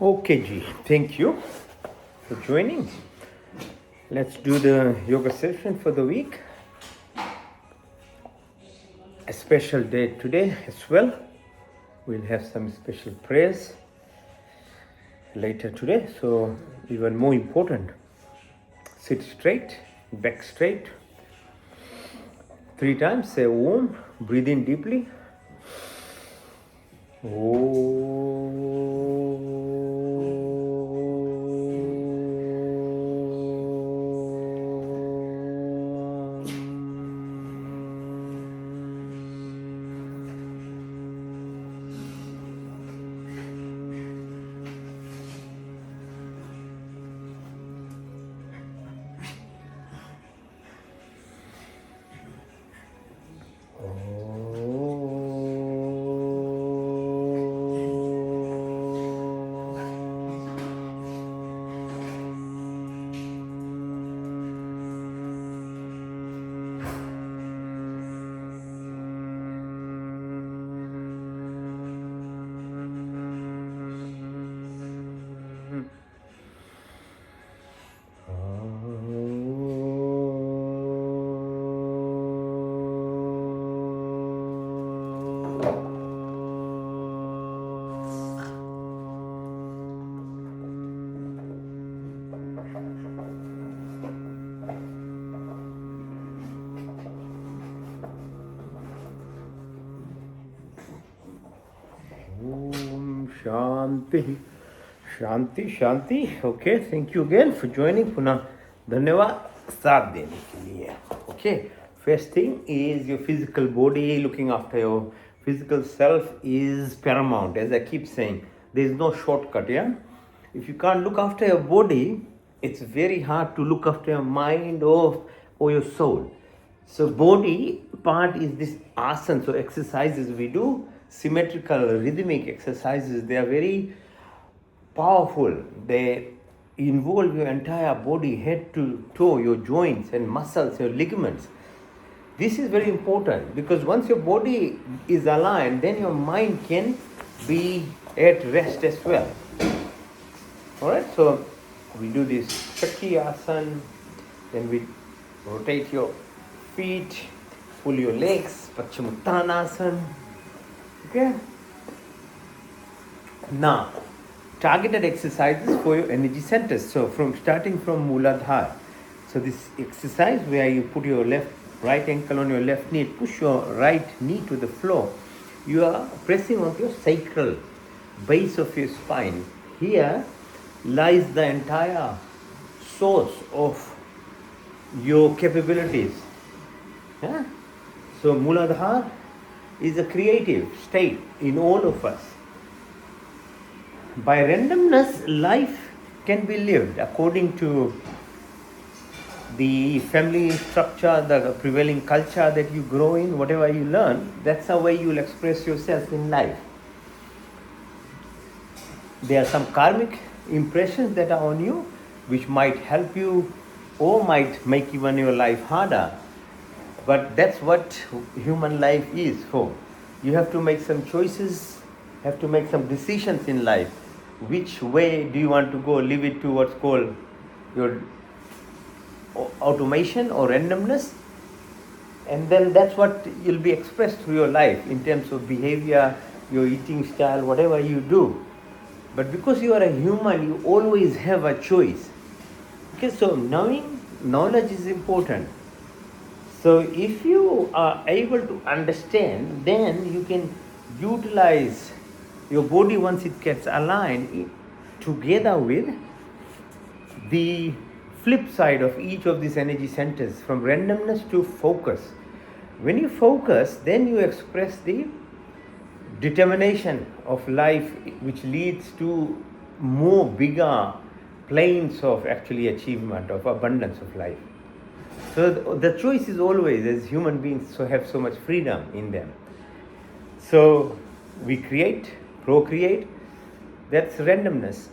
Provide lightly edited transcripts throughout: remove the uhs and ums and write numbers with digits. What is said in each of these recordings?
Okay, G. Thank you for joining. Let's do the yoga session for the week. A special day today as well. We'll have some special prayers later today. So, even more important, sit straight, back straight. 3 times, say Om, breathe in deeply. Shanti, Shanti, Shanti. Okay, thank you again for joining. पुनः धन्यवाद साथ देने के लिए. Okay, first thing is your physical body. Looking after your physical self is paramount. As I keep saying, there is no shortcut. Yeah, if you can't look after your body, it's very hard to look after your mind or your soul. So body part is this asana. So exercises we do, symmetrical, rhythmic exercises. They are very powerful. They involve your entire body, head to toe, your joints and muscles, your ligaments. This is very important because once your body is aligned, then your mind can be at rest as well. Alright, so we do this Shakti asana, then we rotate your feet, pull your legs, Paschimottanasana. Okay? Now, targeted exercises for your energy centers. So, starting from Mooladhara. So, this exercise where you put your right ankle on your left knee, push your right knee to the floor. You are pressing onto your sacral base of your spine. Here lies the entire source of your capabilities. Yeah? So Mooladhara is a creative state in all of us. By randomness, life can be lived according to the family structure, the prevailing culture that you grow in, whatever you learn, that's the way you will express yourself in life. There are some karmic impressions that are on you, which might help you or might make even your life harder. But that's what human life is for. You have to make some choices, have to make some decisions in life. Which way do you want to go? Leave it to what's called your automation or randomness. And then that's what will be expressed through your life in terms of behavior, your eating style, whatever you do. But because you are a human, you always have a choice. Okay, so knowledge is important. So if you are able to understand, then you can utilize your body once it gets aligned together with the flip side of each of these energy centers, from randomness to focus. When you focus, then you express the determination of life, which leads to more bigger planes of actually achievement, of abundance of life. So the choice is always, as human beings, have so much freedom in them. So we create, procreate, that's randomness.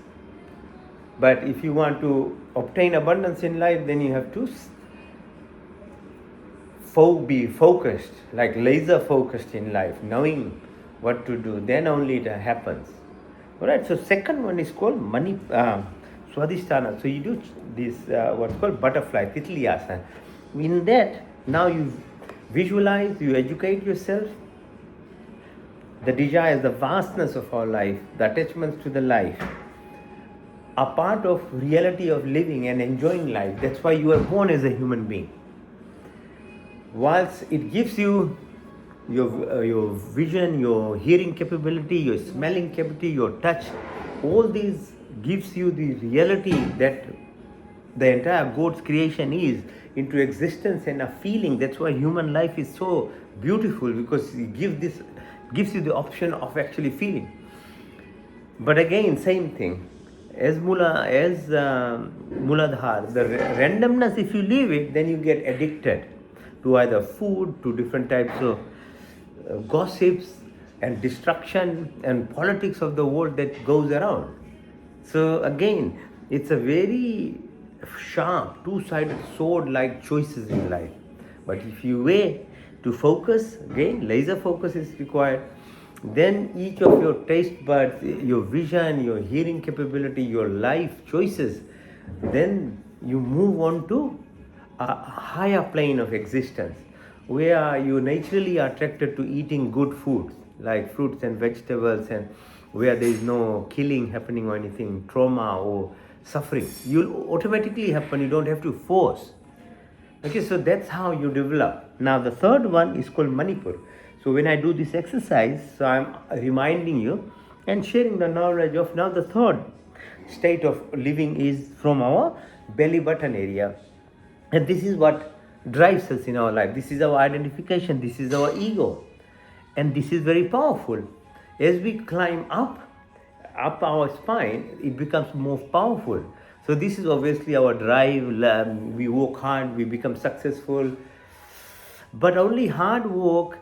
But if you want to obtain abundance in life, then you have to be focused, like laser focused in life, knowing what to do. Then only it happens. Alright, so second one is called Mani Swadhisthana. So you do this what's called butterfly, Titli Asana. In that, now you visualize, you educate yourself, the desires, the vastness of our life, the attachments to the life are part of reality of living and enjoying life. That's why you are born as a human being. Whilst it gives you your vision, your hearing capability, your smelling capability, your touch, all these gives you the reality that the entire God's creation is into existence and a feeling. That's why human life is so beautiful, because it gives you the option of actually feeling. But again, same thing. As Muladhar, the randomness, if you leave it, then you get addicted to either food, to different types of gossips and destruction and politics of the world that goes around. So again, it's a very sharp, two-sided sword-like choices in life. But if you weigh to focus, again, laser focus is required, then each of your taste buds, your vision, your hearing capability, your life choices, then you move on to a higher plane of existence, where you naturally are attracted to eating good foods like fruits and vegetables, and where there is no killing happening or anything, trauma or suffering. You'll automatically happen, you don't have to force. Okay, so that's how you develop. Now the third one is called Manipur. So when I do this exercise, so I'm reminding you and sharing the knowledge of now the third state of living is from our belly button area. And this is what drives us in our life. This is our identification. This is our ego. And this is very powerful. As we climb up our spine, it becomes more powerful. So this is obviously our drive. We work hard, we become successful. But only hard work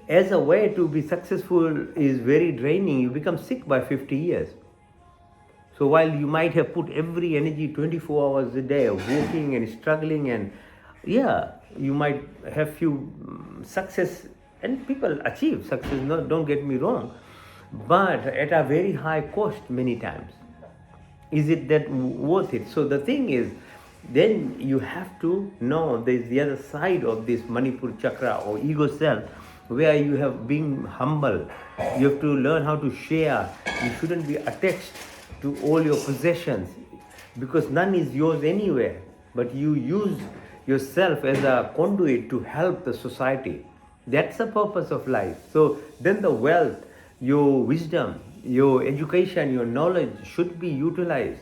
as a way to be successful is very draining. You become sick by 50 years. So while you might have put every energy 24 hours a day of working and struggling, and yeah, you might have few success, and people achieve success, no, don't get me wrong, but at a very high cost many times. Is it that worth it? So the thing is, then you have to know there's the other side of this Manipur chakra or ego self, where you have been humble. You have to learn how to share. You shouldn't be attached to all your possessions, because none is yours anywhere, but you use yourself as a conduit to help the society. That's the purpose of life. So then the wealth, your wisdom, your education, your knowledge should be utilized.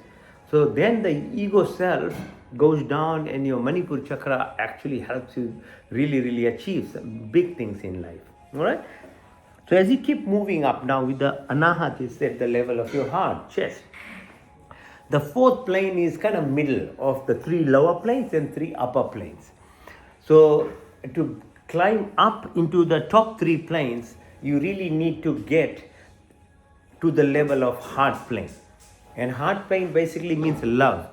So then the ego self goes down, and your Manipur chakra actually helps you really achieve some big things in life. All right? So as you keep moving up now with the Anahat is at the level of your heart, chest. The fourth plane is kind of middle of the three lower planes and three upper planes. So to climb up into the top three planes, you really need to get to the level of heart plane. And heart plane basically means love.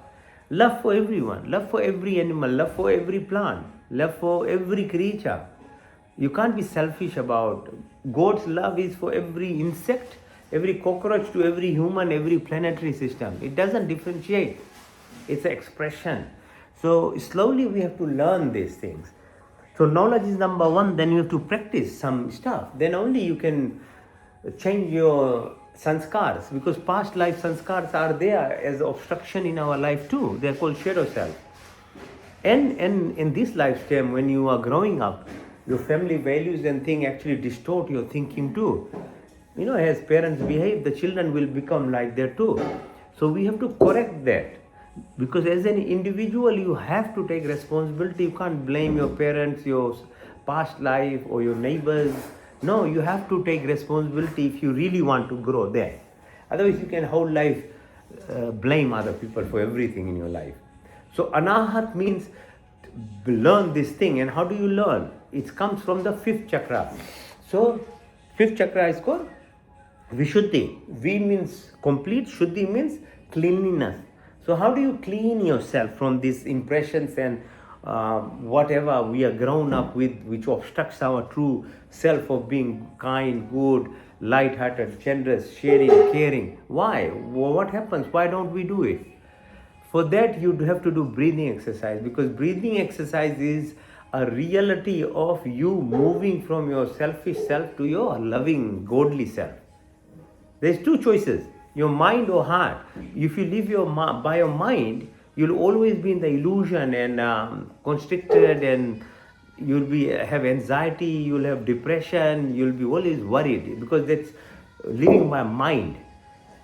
Love for everyone, love for every animal, love for every plant, love for every creature. You can't be selfish about. God's love is for every insect, every cockroach, to every human, every planetary system. It doesn't differentiate. It's an expression. So slowly we have to learn these things. So knowledge is number one, then you have to practice some stuff. Then only you can change your sanskars, because past life sanskars are there as obstruction in our life too. They are called shadow self. And in this lifetime, when you are growing up, your family values and things actually distort your thinking too. You know, as parents behave, the children will become like that too. So we have to correct that, because as an individual, you have to take responsibility. You can't blame your parents, your past life, or your neighbors. No, you have to take responsibility if you really want to grow there. Otherwise, you can whole life blame other people for everything in your life. So Anahat means learn this thing. And how do you learn? It comes from the fifth chakra. So fifth chakra is called Vishuddhi. V means complete, Shuddhi means cleanliness. So how do you clean yourself from these impressions and whatever we are grown up with, which obstructs our true self of being kind, good, light-hearted, generous, sharing, caring. Why? What happens? Why don't we do it? For that, you have to do breathing exercise, because breathing exercise is a reality of you moving from your selfish self to your loving, godly self. There's two choices, your mind or heart. If you live by your mind, you'll always be in the illusion and constricted, and have anxiety, you'll have depression, you'll be always worried, because that's living by mind.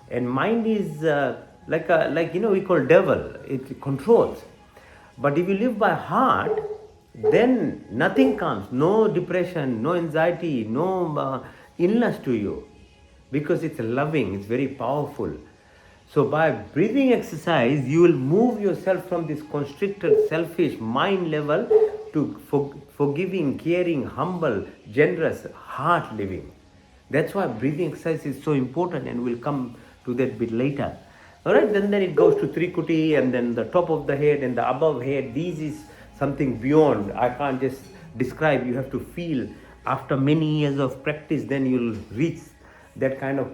And mind is we call devil, it controls. But if you live by heart, then nothing comes, no depression, no anxiety, no illness to you, because it's loving, it's very powerful. So by breathing exercise, you will move yourself from this constricted, selfish mind level to forgiving, caring, humble, generous, heart living. That's why breathing exercise is so important, and we'll come to that bit later. Alright, then it goes to Trikuti, and then the top of the head and the above head. This is something beyond. I can't just describe. You have to feel. After many years of practice, then you'll reach that kind of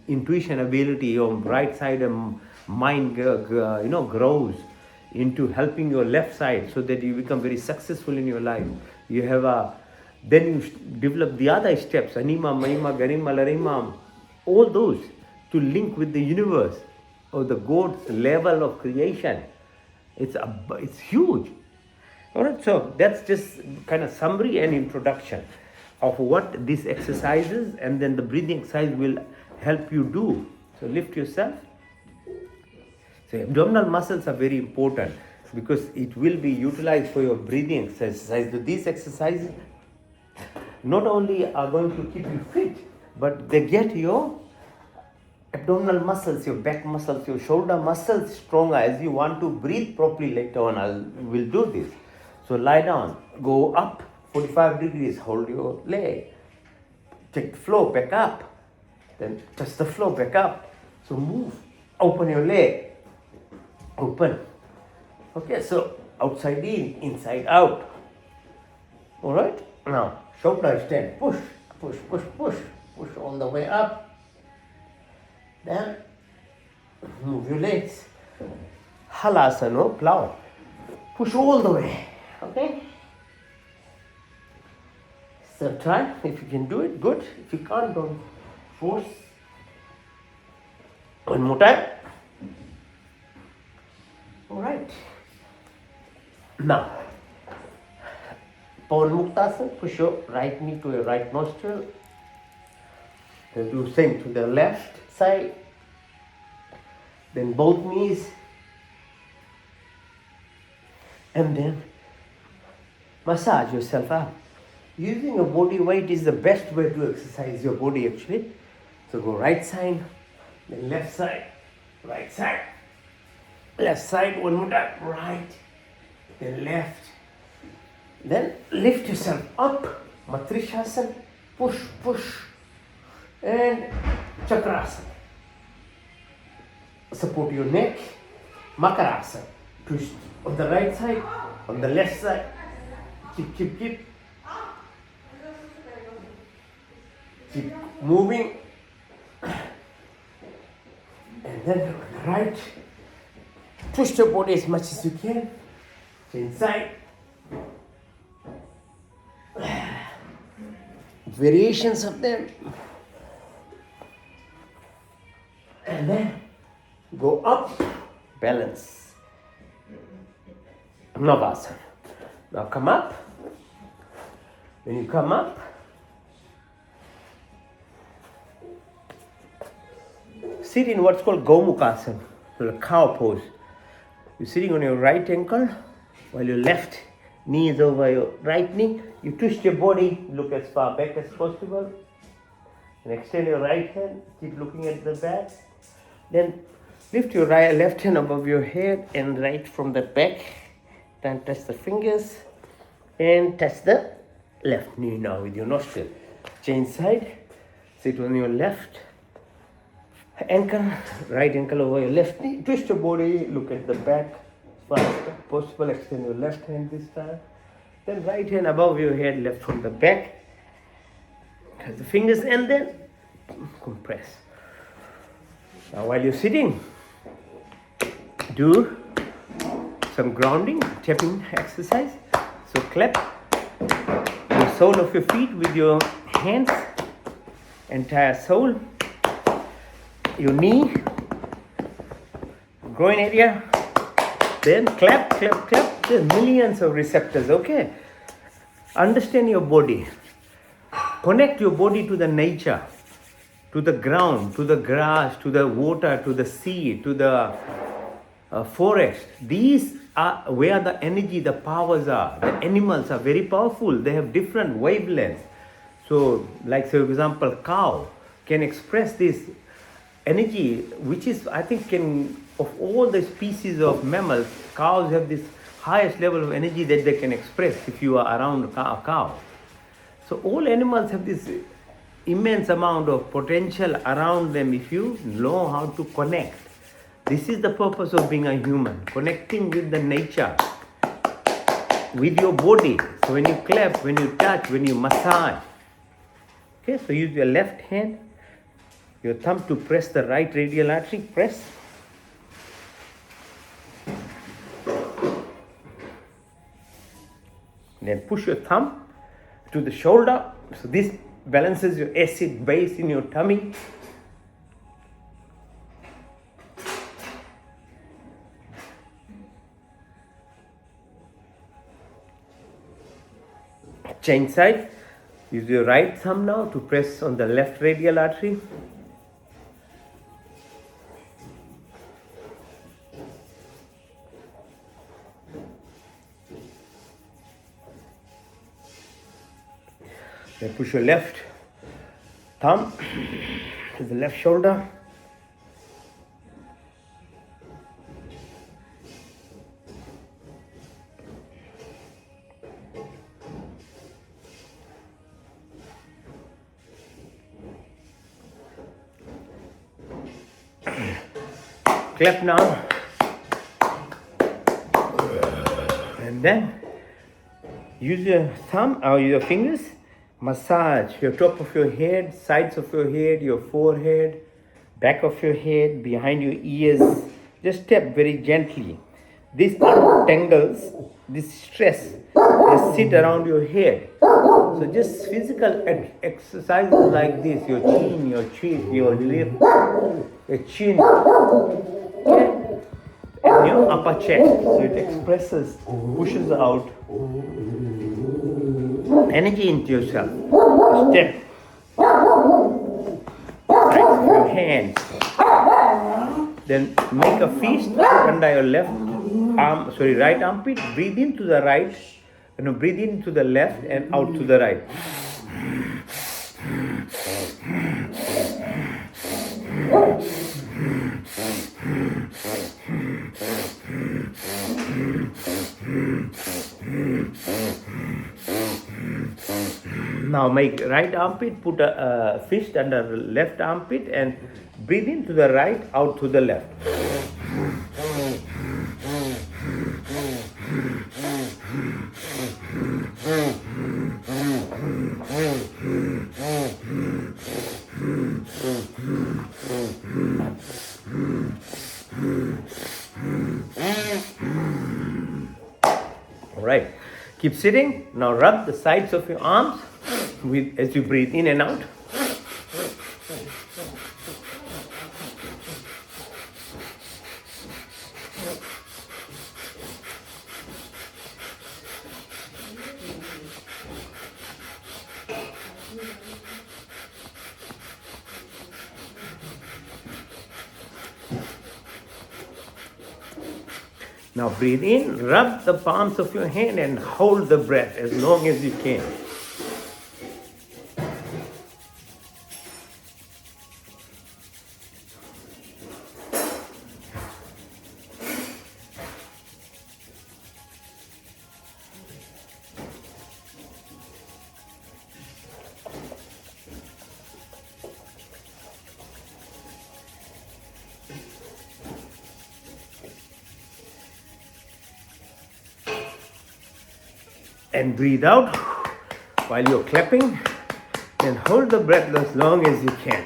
intuition ability. Your right side and mind grows into helping your left side, so that you become very successful in your life. You have then you develop the other steps, Anima, Mahima, Garima, Larima, all those to link with the universe or the God's level of creation. It's huge. Alright, so that's just kind of summary and introduction of what these exercises, and then the breathing exercise will help you do. So lift yourself. So abdominal muscles are very important, because it will be utilized for your breathing exercise. So these exercises not only are going to keep you fit, but they get your abdominal muscles, your back muscles, your shoulder muscles stronger as you want to breathe properly. Later on, we'll do this. So lie down, go up 45 degrees, hold your leg, take the floor, back up, then touch the floor, back up. So move, open your leg, open. Okay, so outside in, inside out. All right, now shoulder extend, push, push, push, push, push all the way up. Then move your legs. Halasana, plow. Push all the way. Okay? So try. If you can do it, good. If you can't, don't force. One more time. Alright. Now, Pawan Muktasana. Push your right knee to your right nostril. Then do same to the left side. Then both knees. And then massage yourself up. Using your body weight is the best way to exercise your body actually. So go right side, then left side, right side, left side, one more time, right, then left. Then lift yourself up, Matrishasana, push, push, and Chakrasana. Support your neck, Makarasana, twist on the right side, on the left side, keep. Keep moving. And then on the right, push your body as much as you can. Inside. Variations of them. And then go up, balance. Navasana. Now come up. When you come up, sit in what's called Gomukhasana, the cow pose. You're sitting on your right ankle while your left knee is over your right knee. You twist your body, look as far back as possible, and extend your right hand. Keep looking at the back. Then lift your left hand above your head and right from the back. Then touch the fingers and touch the left knee now with your nostril. Change side. Sit on your left ankle, right ankle over your left knee. Twist your body, look at the back as far as possible. Extend your left hand this time. Then right hand above your head, left from the back. Touch the fingers and then compress. Now while you're sitting, do some grounding, tapping exercise. So clap the sole of your feet with your hands, entire sole, your knee, groin area, then clap, clap, clap. There's millions of receptors, okay? Understand your body. Connect your body to the nature, to the ground, to the grass, to the water, to the sea, to the forest. These are where the energy, the powers are. The animals are very powerful. They have different wavelengths. So, like for example, cow can express this energy, which is, I think, of all the species of mammals, cows have this highest level of energy that they can express if you are around a cow. So all animals have this immense amount of potential around them if you know how to connect. This is the purpose of being a human, connecting with the nature, with your body. So when you clap, when you touch, when you massage. Okay, so use your left hand, your thumb to press the right radial artery, press. Then push your thumb to the shoulder. So this balances your acid base in your tummy. Change side. Use your right thumb now to press on the left radial artery. Then push your left thumb to the left shoulder. Clap now. And then use your thumb or your fingers. Massage your top of your head, sides of your head, your forehead, back of your head, behind your ears. Just tap very gently. This untangles this stress that sit around your head. So just physical exercises like this, your chin, your cheek, your lip, your chin, and your upper chest. So it expresses, pushes out energy into yourself. Step. Right, your hands. Then make a fist under your right armpit. Breathe into the right. Breathe into the left and out to the right. Now make right armpit, put a fist under left armpit and breathe into the right, out to the left. All right, keep sitting. Now rub the sides of your arms as you breathe in and out. Now breathe in, rub the palms of your hand and hold the breath as long as you can. And breathe out while you're clapping and hold the breath as long as you can.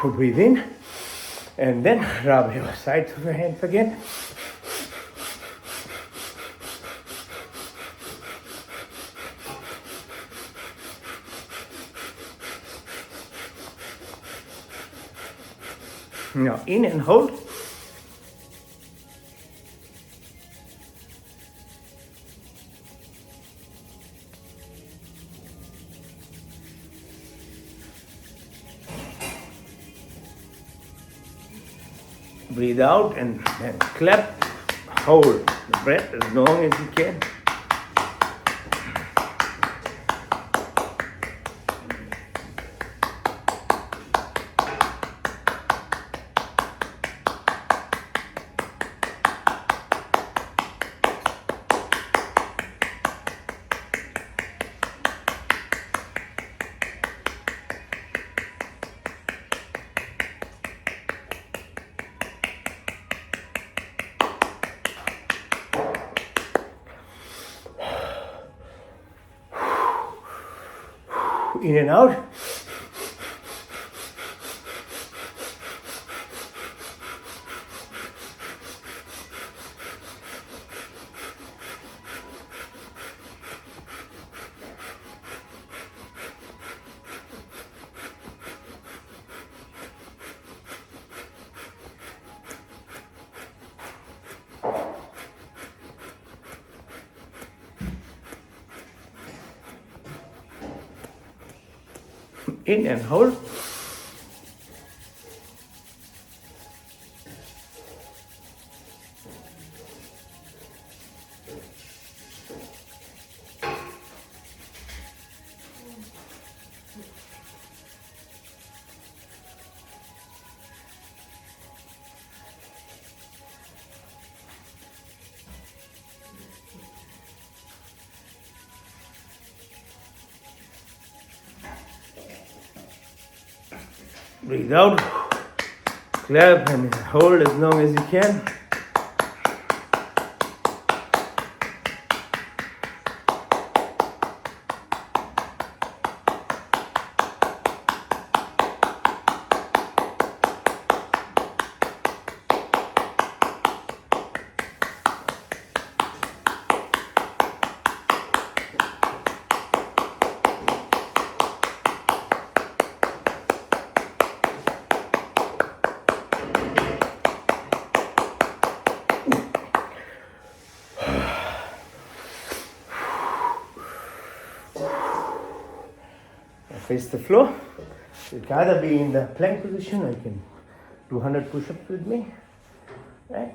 Breathe in. And then rub your sides of your hands again. Now in and hold. Breathe out and then clap. Hold the breath as long as you can. In and out. In and hold. Breathe out, clap and hold as long as you can. Face the floor. You can either be in the plank position or you can do 100 push-ups with me. Right?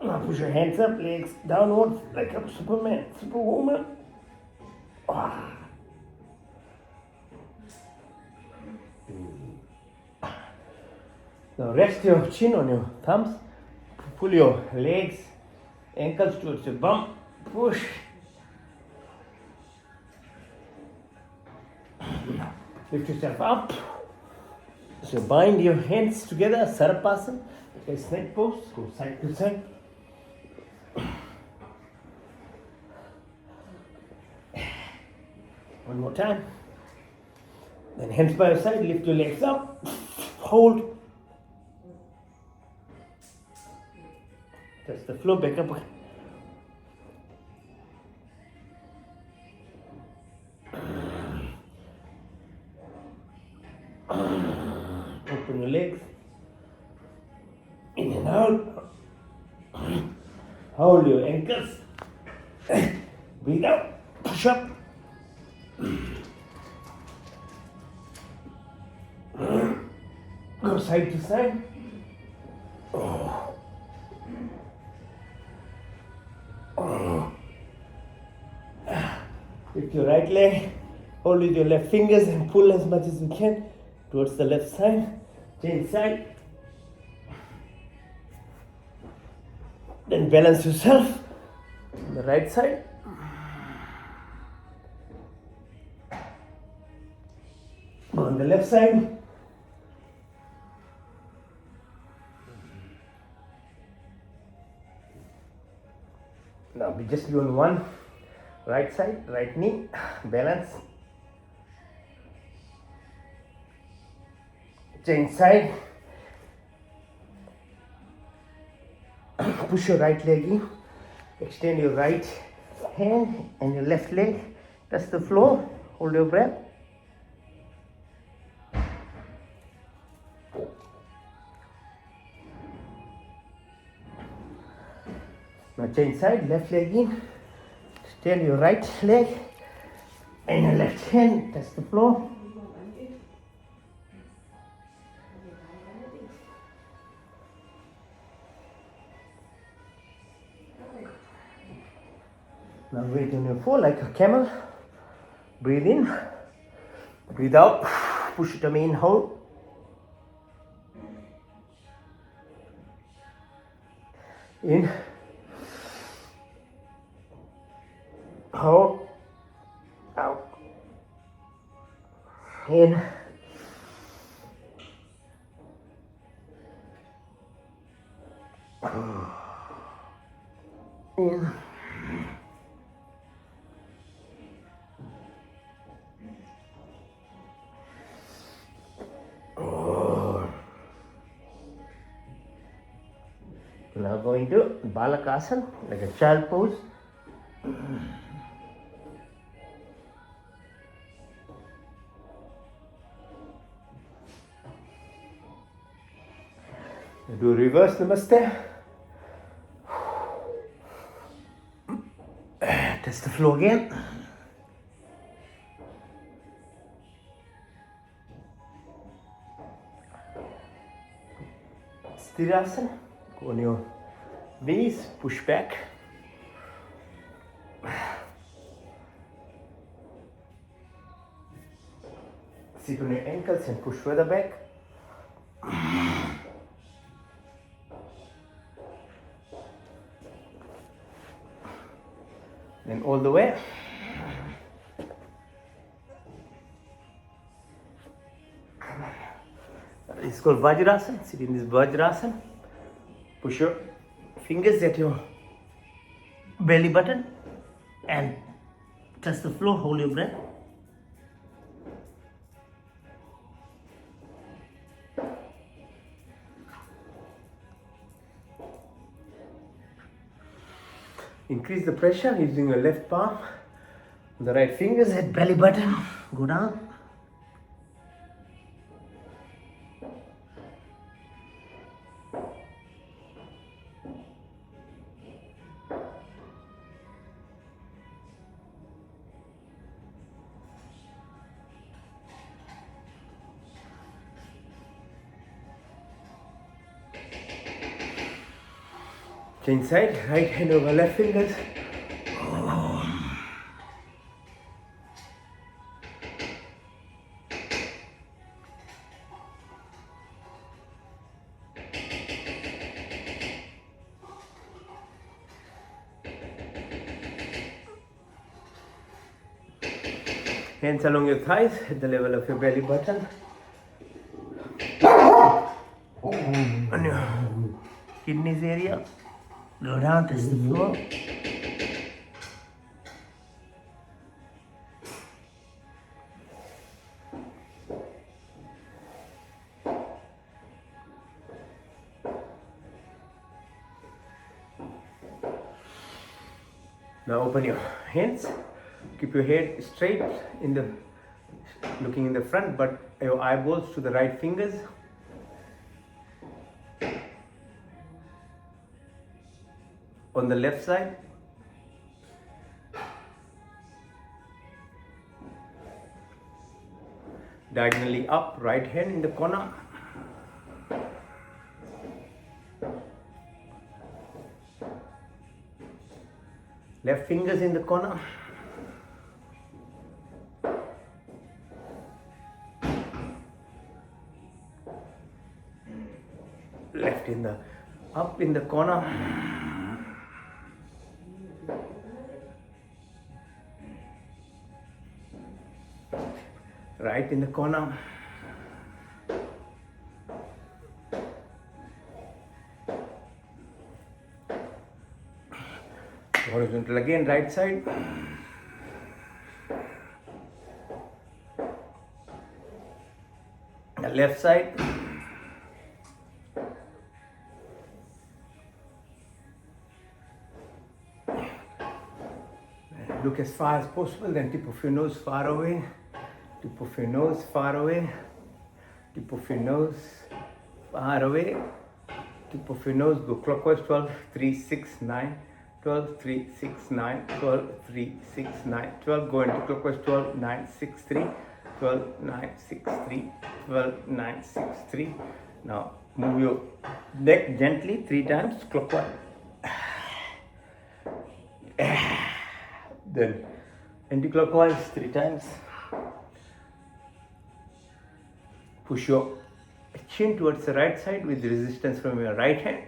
Now push your hands up, legs downwards like a Superman, Superwoman. Now rest your chin on your thumbs. Pull your legs, ankles towards your bum. Push. Lift yourself up. So bind your hands together, Sarapasana. Okay, snake pose. Go side to side. One more time. Then hands by your side. Lift your legs up. Hold. Touch the floor. Back up. Open your legs. In and out. Hold your ankles. Breathe out. Push up. Go side to side. Lift your right leg. Hold with your left fingers and pull as much as you can. towards the left side, change side. Then balance yourself on the right side. Go on the left side. Now we just be on one right side, right knee, balance. Change side. Push your right leg in. Extend your right hand and your left leg. Touch the floor. Hold your breath. Now change side, left leg in. Extend your right leg and your left hand. Touch the floor. Now weight on your foot like a camel. Breathe in, breathe out, push the main hold. In, hold, out, in, in. Now going to Balakasana, like a child pose. Do reverse Namaste. Test the floor again. Sthirasana. Go on your knees, push back. Sit on your ankles and push further back. Then all the way. It's called Vajrasana. Sit in this Vajrasana. Push your fingers at your belly button and touch the floor. Hold your breath. Increase the pressure using your left palm. The right fingers at belly button. Go down. Change side, right hand over left fingers. Hands along your thighs at the level of your belly button. On your kidneys area. Go down, touch the floor. Now open your hands. Keep your head straight looking in the front, but your eyeballs to the right fingers. On the left side. Diagonally up, right hand in the corner. Left fingers in the corner. left in the, up in the corner. Right in the corner. Horizontal again, right side. The left side. Look as far as possible, then tip of your nose far away. Tip of your nose far away. Tip of your nose far away. Tip of your nose, go clockwise, 12, 3, 6, 9. 12, 3, 6, 9, 12, 3, 6, 9, 12, go into clockwise, 12, 9, 6, 3, 12, 9, 6, 3, 12, 9, 6, 3. Now move your neck gently 3 times clockwise. Then anti-clockwise 3 times. Push your chin towards the right side with resistance from your right hand.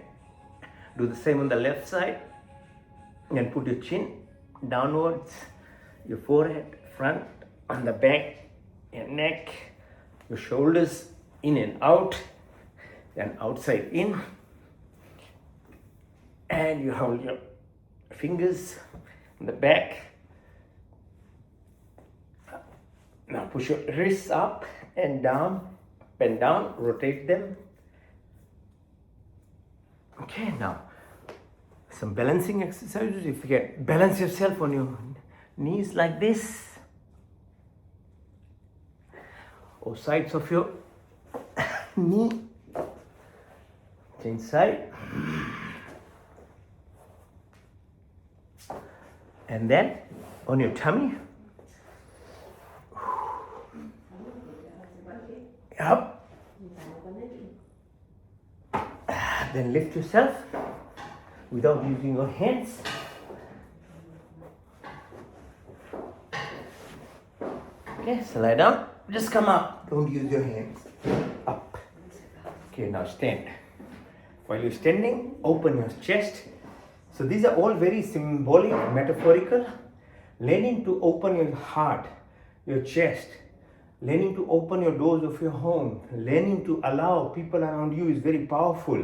Do the same on the left side. And put your chin downwards, your forehead, front, on the back, your neck, your shoulders in and out, then outside in. And you hold your fingers in the back. Now push your wrists up and down, rotate them. Okay, now some balancing exercises. If you can balance yourself on your knees like this, or sides of your knee, change side, and then on your tummy, up, then lift yourself without using your hands. Okay, so lie down, just come up, don't use your hands. Up. Okay, now stand. While you're standing, open your chest. So these are all very symbolic, metaphorical. Learning to open your heart, your chest, learning to open your doors of your home, learning to allow people around you is very powerful.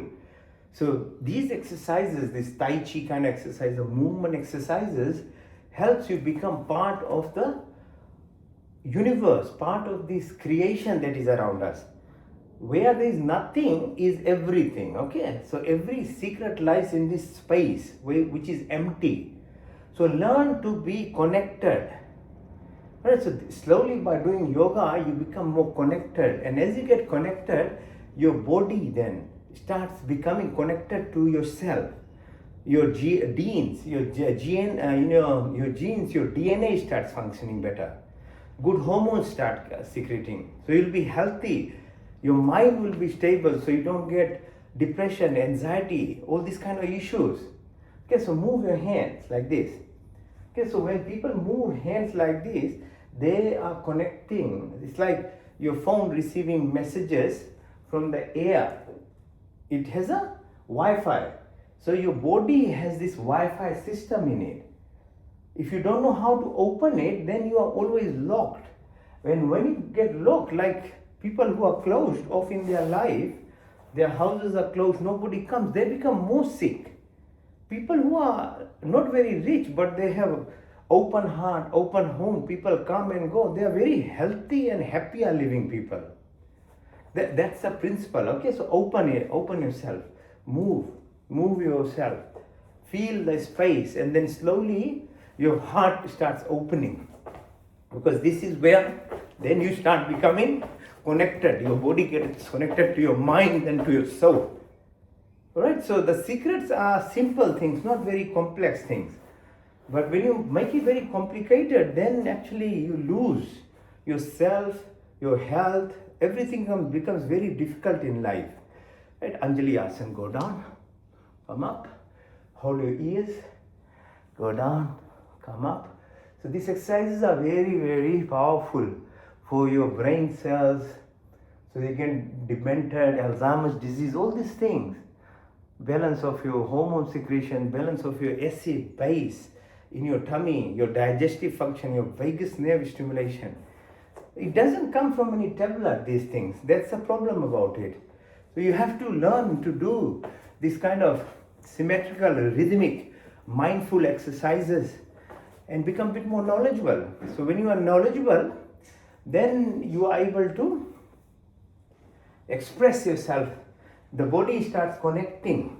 So these exercises, this Tai Chi kind of exercise, the movement exercises, helps you become part of the universe, part of this creation that is around us. Where there is nothing is everything, okay? So every secret lies in this space which is empty. So learn to be connected. Right, so slowly by doing yoga, you become more connected. And as you get connected, your body then starts becoming connected to yourself. Your genes, your DNA starts functioning better. Good hormones start secreting. So you'll be healthy. Your mind will be stable, so you don't get depression, anxiety, all these kind of issues. Okay, so move your hands like this. Okay, so when people move hands like this, they are connecting. It's like your phone receiving messages from the air. It has a Wi-Fi. So your body has this Wi-Fi system in it. If you don't know how to open it, then you are always locked. When you get locked, like people who are closed off in their life, their houses are closed, nobody comes, they become more sick. People who are not very rich, but they have open heart, open home, people come and go, they are very healthy and happier living people. That's the principle. Okay, so open it, open yourself, move yourself, feel the space, and then slowly your heart starts opening, because this is where then you start becoming connected. Your body gets connected to your mind and to your soul. Alright, so the secrets are simple things, not very complex things. But when you make it very complicated, then actually you lose yourself, your health, everything becomes very difficult in life. Right? Anjali Asana, go down, come up, hold your ears, go down, come up. So these exercises are very, very powerful for your brain cells, so they get demented, Alzheimer's disease, all these things. balance of your hormone secretion, balance of your acid, base in your tummy, your digestive function, your vagus nerve stimulation. It doesn't come from any tablet, these things. That's the problem about it. So you have to learn to do this kind of symmetrical, rhythmic, mindful exercises and become a bit more knowledgeable. So when you are knowledgeable, then you are able to express yourself. The body starts connecting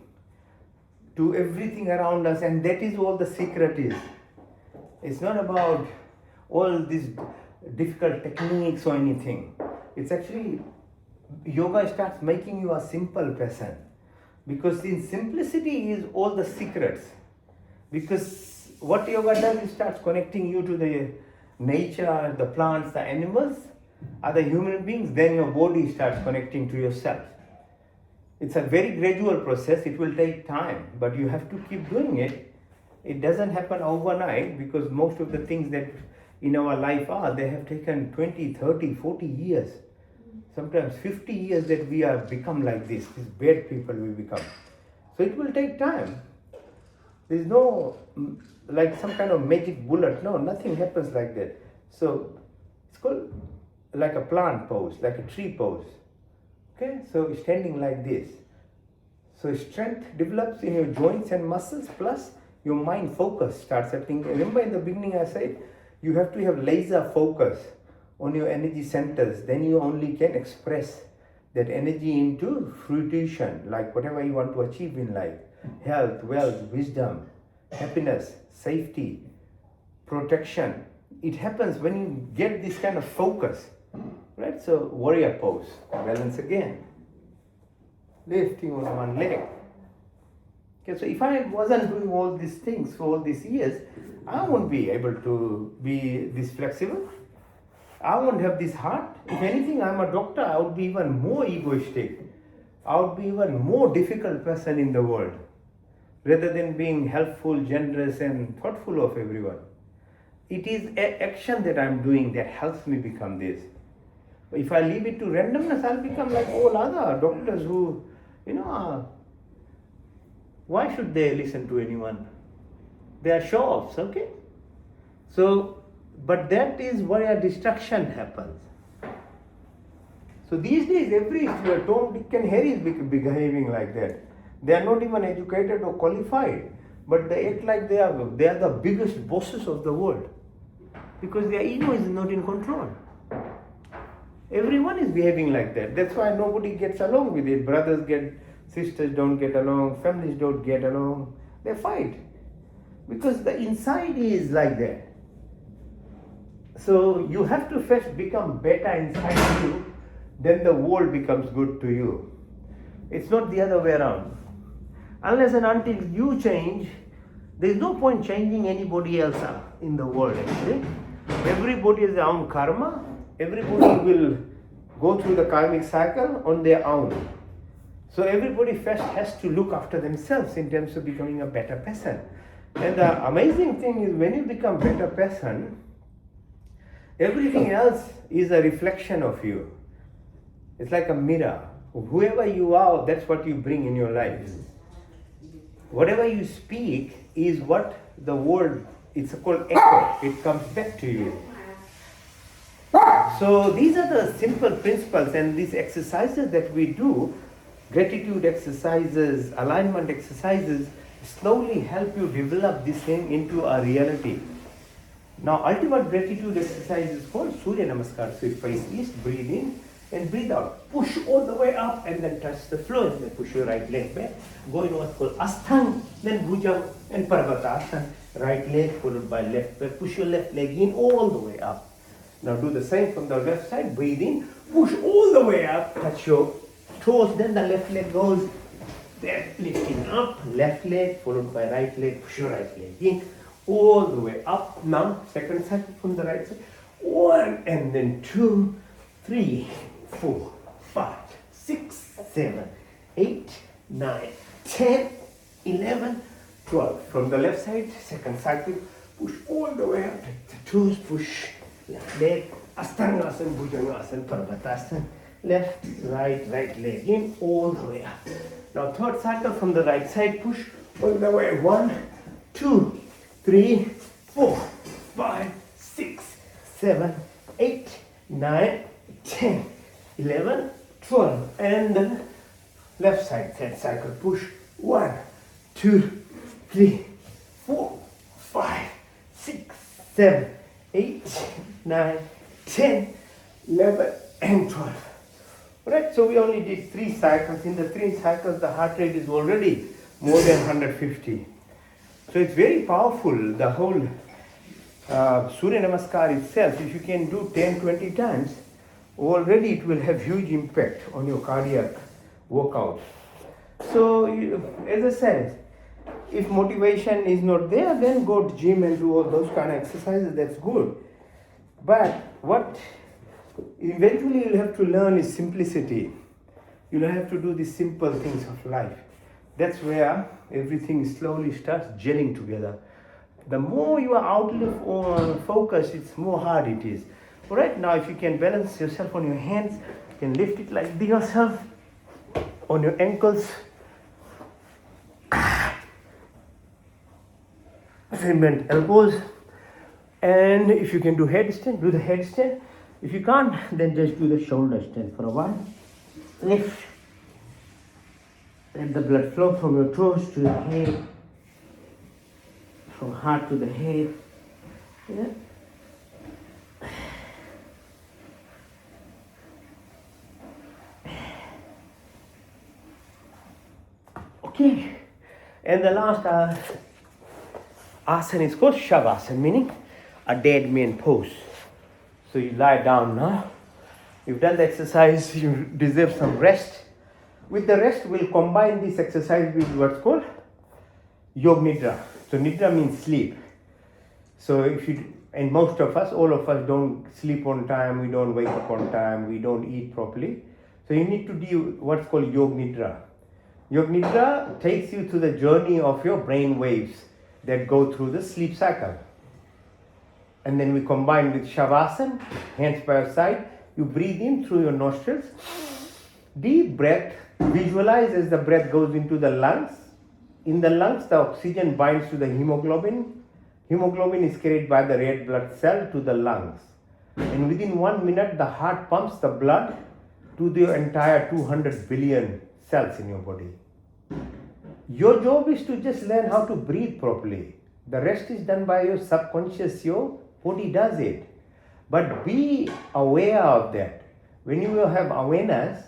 to everything around us, and that is all the secret is. It's not about all these difficult techniques or anything. It's actually, yoga starts making you a simple person, because in simplicity is all the secrets. Because what yoga does, it starts connecting you to the nature, the plants, the animals, other human beings, then your body starts connecting to yourself. It's a very gradual process. It will take time, but you have to keep doing it. It doesn't happen overnight, because most of the things that in our life they have taken 20, 30, 40 years, sometimes 50 years that we have become like this, these bad people we become. So it will take time. There's no like some kind of magic bullet. No, nothing happens like that. So it's called like a plant pose, like a tree pose. Okay, so standing like this. So strength develops in your joints and muscles, plus your mind focus starts happening. Remember in the beginning I said, you have to have laser focus on your energy centers. Then you only can express that energy into fruition, like whatever you want to achieve in life. Health, wealth, wisdom, happiness, safety, protection. It happens when you get this kind of focus. Right? So warrior pose, balance again. Lifting on one leg. Okay, so if I wasn't doing all these things for all these years, I won't be able to be this flexible. I won't have this heart. If anything, I'm a doctor, I would be even more egoistic. I would be even more difficult person in the world, rather than being helpful, generous, and thoughtful of everyone. It is action that I'm doing that helps me become this. If I leave it to randomness, I'll become like all other doctors who, why should they listen to anyone? They are show-offs, okay? So, but that is where destruction happens. So these days, every Tom, Dick and Harry is behaving like that. They are not even educated or qualified, but they act like they are the biggest bosses of the world, because their ego is not in control. Everyone is behaving like that. That's why nobody gets along with it. Brothers sisters don't get along, families don't get along. They fight. Because the inside is like that. So you have to first become better inside you, then the world becomes good to you. It's not the other way around. Unless and until you change, there's no point changing anybody else in the world actually. Everybody has their own karma. Everybody will go through the karmic cycle on their own. So everybody first has to look after themselves in terms of becoming a better person. And the amazing thing is, when you become a better person, everything else is a reflection of you. It's like a mirror. Whoever you are, that's what you bring in your life. Whatever you speak is what the world, it's called echo. It comes back to you. So these are the simple principles, and these exercises that we do, gratitude exercises, alignment exercises, slowly help you develop this thing into a reality. Now, ultimate gratitude exercise is called Surya Namaskar. So you face east, breathe in and breathe out. Push all the way up and then touch the floor, and then push your right leg back. Go in what's called Asthang, then Bhujang and Parvatasana. Right leg followed by left back. Push your left leg in all the way up. Now do the same from the left side. Breathe in, push all the way up, touch your toes, then the left leg goes there, lifting up, left leg followed by right leg, push your right leg in, all the way up. Now, second cycle from the right side. 1 and then 2, 3, 4, 5, 6, 7, 8, 9, 10, 11, 12. From the left side, second cycle, push all the way up, take the toes, push left leg, Astangasana, Bhujangasana, Parvatasana, left, right, right leg in, all the way up. Now third cycle from the right side, push all the way. 1, 2, 3, 4, 5, 6, 7, 8, 9, 10, 11, 12. And then left side, third cycle, push. 1, 2, 3, 4, 5, 6, 7, 8, 9, 10, 11, and 12. Right, so we only did 3 cycles. In the 3 cycles, the heart rate is already more than 150. So it's very powerful. The whole Surya Namaskar itself, if you can do 10, 20 times, already it will have huge impact on your cardiac workout. So, as I said, if motivation is not there, then go to gym and do all those kind of exercises. That's good. But what eventually you'll have to learn is simplicity. You'll have to do the simple things of life. That's where everything slowly starts gelling together. The more you are outward focused, it's more hard it is. Right now, if you can balance yourself on your hands, you can lift it like yourself on your ankles. Bend elbows. And if you can do headstand, do the headstand. If you can't, then just do the shoulder stand for a while. Lift. Let the blood flow from your toes to the head, from heart to the head. Yeah. Okay. And the last asana is called Shavasana, meaning a dead man pose. So you lie down now. You've done the exercise, you deserve some rest. With the rest, we'll combine this exercise with what's called Yog Nidra. So Nidra means sleep. So and most of us, all of us don't sleep on time, we don't wake up on time, we don't eat properly. So you need to do what's called Yog Nidra. Yog Nidra takes you to the journey of your brain waves that go through the sleep cycle. And then we combine with Shavasana, hands by your side. You breathe in through your nostrils. Deep breath. Visualize as the breath goes into the lungs. In the lungs, the oxygen binds to the hemoglobin. Hemoglobin is carried by the red blood cell to the lungs. And within 1 minute, the heart pumps the blood to the entire 200 billion cells in your body. Your job is to just learn how to breathe properly. The rest is done by your subconscious, your body does it. But be aware of that. When you have awareness,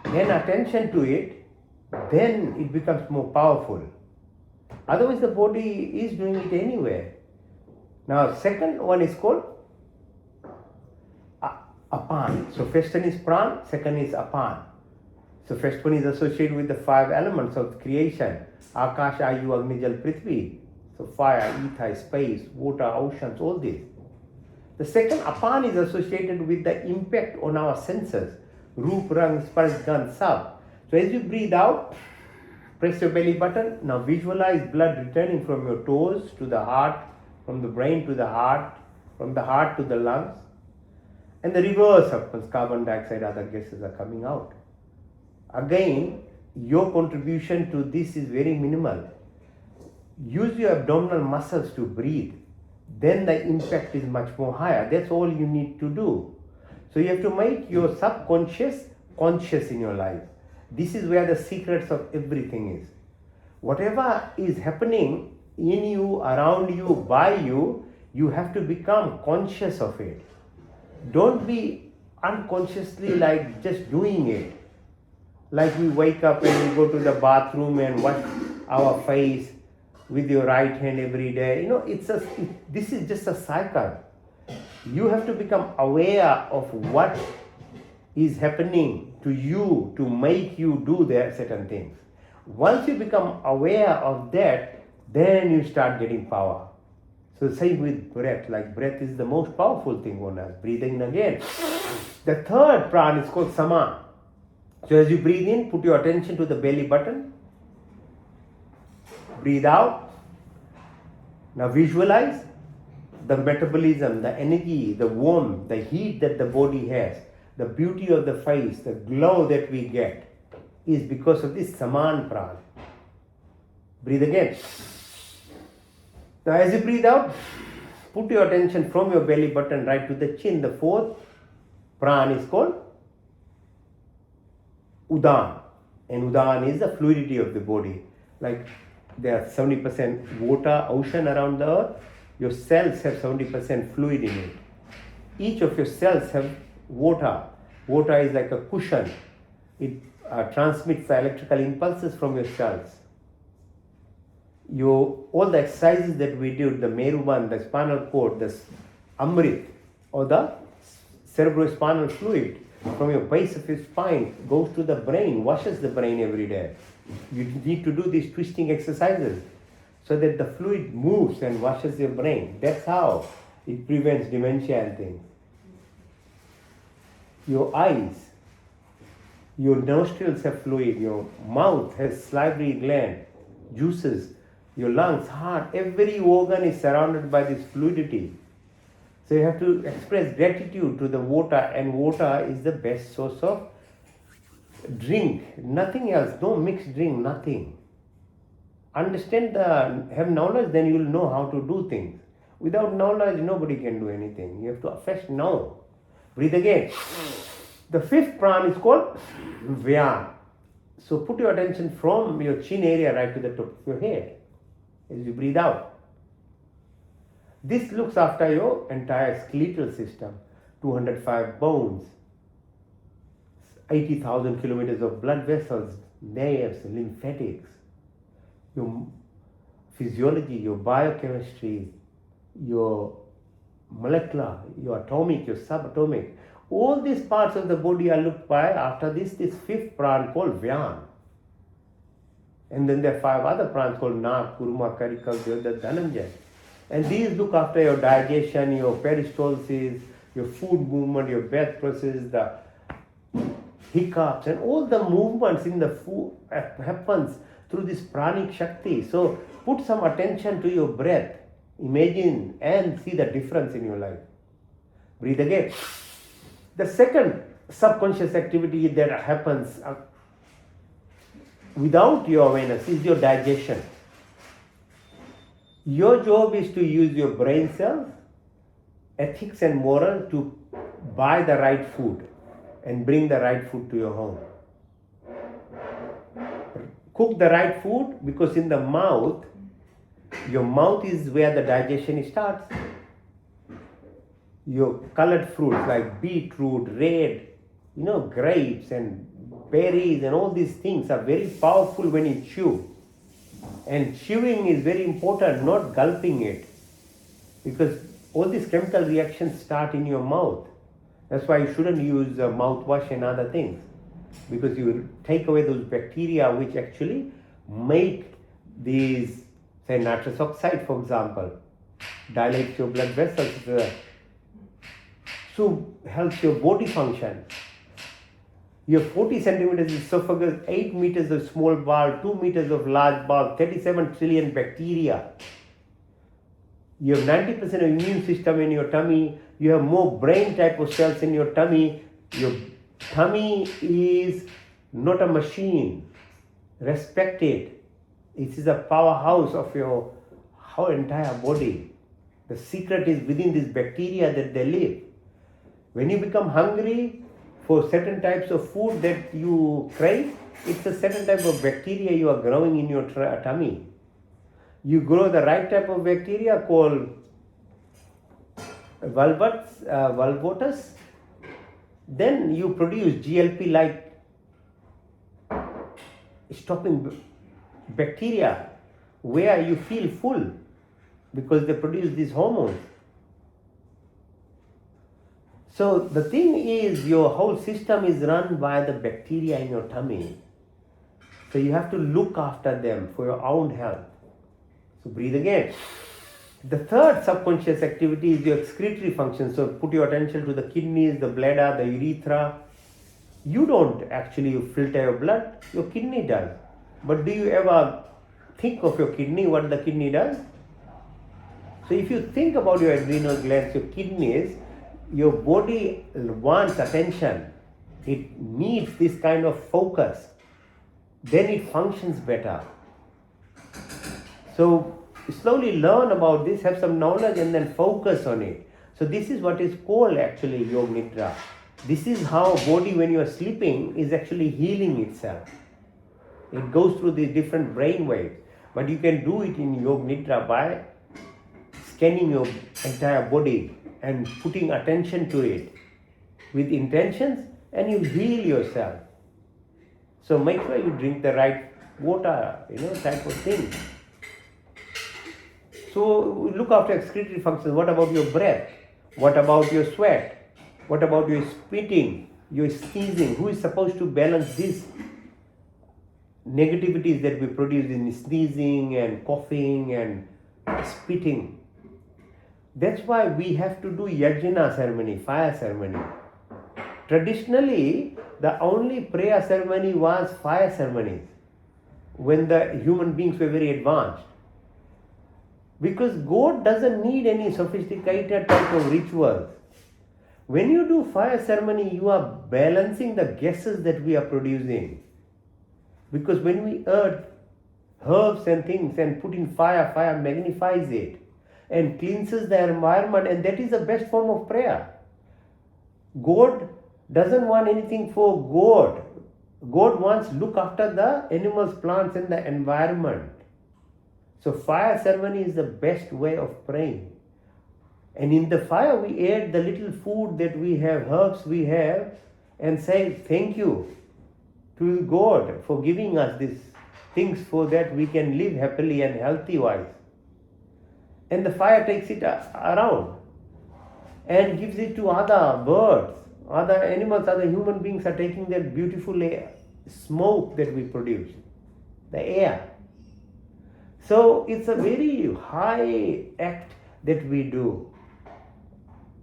then attention to it, then it becomes more powerful. Otherwise, the body is doing it anyway. Now, second one is called Apan. So, first one is Pran, second is Apan. So, first one is associated with the 5 elements of creation: Akash, Ayu, Agni, Jal, Prithvi. So, fire, ether, space, water, oceans, all this. The second Apan is associated with the impact on our senses: Roop, Rang, Sparsh, Gandh, Sab. So as you breathe out, press your belly button. Now visualize blood returning from your toes to the heart, from the brain to the heart, from the heart to the lungs. And the reverse happens: carbon dioxide, other gases are coming out. Again, your contribution to this is very minimal. Use your abdominal muscles to breathe. Then the impact is much more higher. That's all you need to do. So you have to make your subconscious conscious in your life. This is where the secrets of everything is. Whatever is happening in you, around you, by you, you have to become conscious of it. Don't be unconsciously like just doing it. Like we wake up and we go to the bathroom and wash our face with your right hand every day. You know, this is just a cycle. You have to become aware of what is happening to you to make you do certain things. Once you become aware of that, then you start getting power. So same with breath. Like breath is the most powerful thing on us. Breathing again. The third pran is called Sama. So as you breathe in, put your attention to the belly button. Breathe out. Now visualize the metabolism, the energy, the warmth, the heat that the body has. the beauty of the face, the glow that we get is because of this Saman Prana. Breathe again. Now as you breathe out, put your attention from your belly button right to the chin. The fourth prana is called Udan. And Udan is the fluidity of the body. Like there are 70% water, ocean around the earth. Your cells have 70% fluid in it. Each of your cells have water. Water is like a cushion. It transmits the electrical impulses from your cells. All the exercises that we do, the Merubandh, the spinal cord, the Amrit, or the cerebrospinal fluid from your base of your spine goes to the brain, washes the brain every day. You need to do these twisting exercises so that the fluid moves and washes your brain. That's how it prevents dementia and things. Your eyes, your nostrils have fluid, your mouth has salivary gland, juices, your lungs, heart, every organ is surrounded by this fluidity. So you have to express gratitude to the water, and water is the best source of drink, nothing else, no mixed drink, nothing. Understand have knowledge, then you will know how to do things. Without knowledge, nobody can do anything. You have to first know. Breathe again. The fifth prana is called Vyam. So put your attention from your chin area right to the top of your head as you breathe out. This looks after your entire skeletal system, 205 bones, 80,000 kilometers of blood vessels, nerves, lymphatics, your physiology, your biochemistry, your molecular, your atomic, your subatomic. All these parts of the body are looked by after this fifth prana called Vyam. And then there are 5 other pranas called Nak, Kurma, Karika, Vyodha, Dhananjay. And these look after your digestion, your peristalsis, your food movement, your breath process, the hiccups, and all the movements in the food happens through this pranic Shakti. So put some attention to your breath. Imagine and see the difference in your life. Breathe again. The second subconscious activity that happens without your awareness is your digestion. Your job is to use your brain cells, ethics and moral to buy the right food and bring the right food to your home. Cook the right food, because in the mouth, your mouth is where the digestion starts. Your colored fruits like beetroot, red, grapes and berries and all these things are very powerful when you chew. And chewing is very important, not gulping it. Because all these chemical reactions start in your mouth. That's why you shouldn't use mouthwash and other things. Because you take away those bacteria which actually make these, say, nitrous oxide, for example, dilates your blood vessels, so helps your body function. You have 40 centimeters esophagus, 8 meters of small bowel, 2 meters of large bowel, 37 trillion bacteria. You have 90% of immune system in your tummy. You have more brain type of cells in your tummy. Your tummy is not a machine. Respect it. It is a powerhouse of your whole entire body. The secret is within these bacteria that they live. When you become hungry for certain types of food that you crave, it's a certain type of bacteria you are growing in your tummy. You grow the right type of bacteria called valvotus, then you produce GLP like stopping bacteria where you feel full because they produce these hormones. So the thing is, your whole system is run by the bacteria in your tummy. So you have to look after them for your own health. So breathe again. The third subconscious activity is your excretory function. So put your attention to the kidneys, the bladder, the urethra. You don't actually filter your blood, your kidney does. But do you ever think of your kidney, what the kidney does? So if you think about your adrenal glands, your kidneys, your body wants attention. It needs this kind of focus. Then it functions better. So slowly learn about this, have some knowledge, and then focus on it. So this is what is called actually Yoga Nidra. This is how body, when you are sleeping, is actually healing itself. It goes through these different brain waves. But you can do it in Yoga Nidra by scanning your entire body and putting attention to it with intentions, and you heal yourself. So make sure you drink the right water, type of thing. So look after excretory functions. What about your breath? What about your sweat? What about your spitting, your sneezing? Who is supposed to balance these negativities that we produce in sneezing and coughing and spitting? That's why we have to do yajna ceremony, fire ceremony. Traditionally, the only prayer ceremony was fire ceremonies when the human beings were very advanced. Because God doesn't need any sophisticated type of rituals. When you do fire ceremony, you are balancing the gases that we are producing. Because when we earth herbs and things and put in fire, fire magnifies it and cleanses the environment, and that is the best form of prayer. God doesn't want anything for God. God wants to look after the animals, plants, and the environment. So fire ceremony is the best way of praying. And in the fire we add the little food that we have, herbs we have, and say thank you to God for giving us these things so that we can live happily and healthy wise. And the fire takes it around and gives it to other birds, other animals, other human beings are taking that beautiful smoke that we produce, the air. So it's a very high act that we do.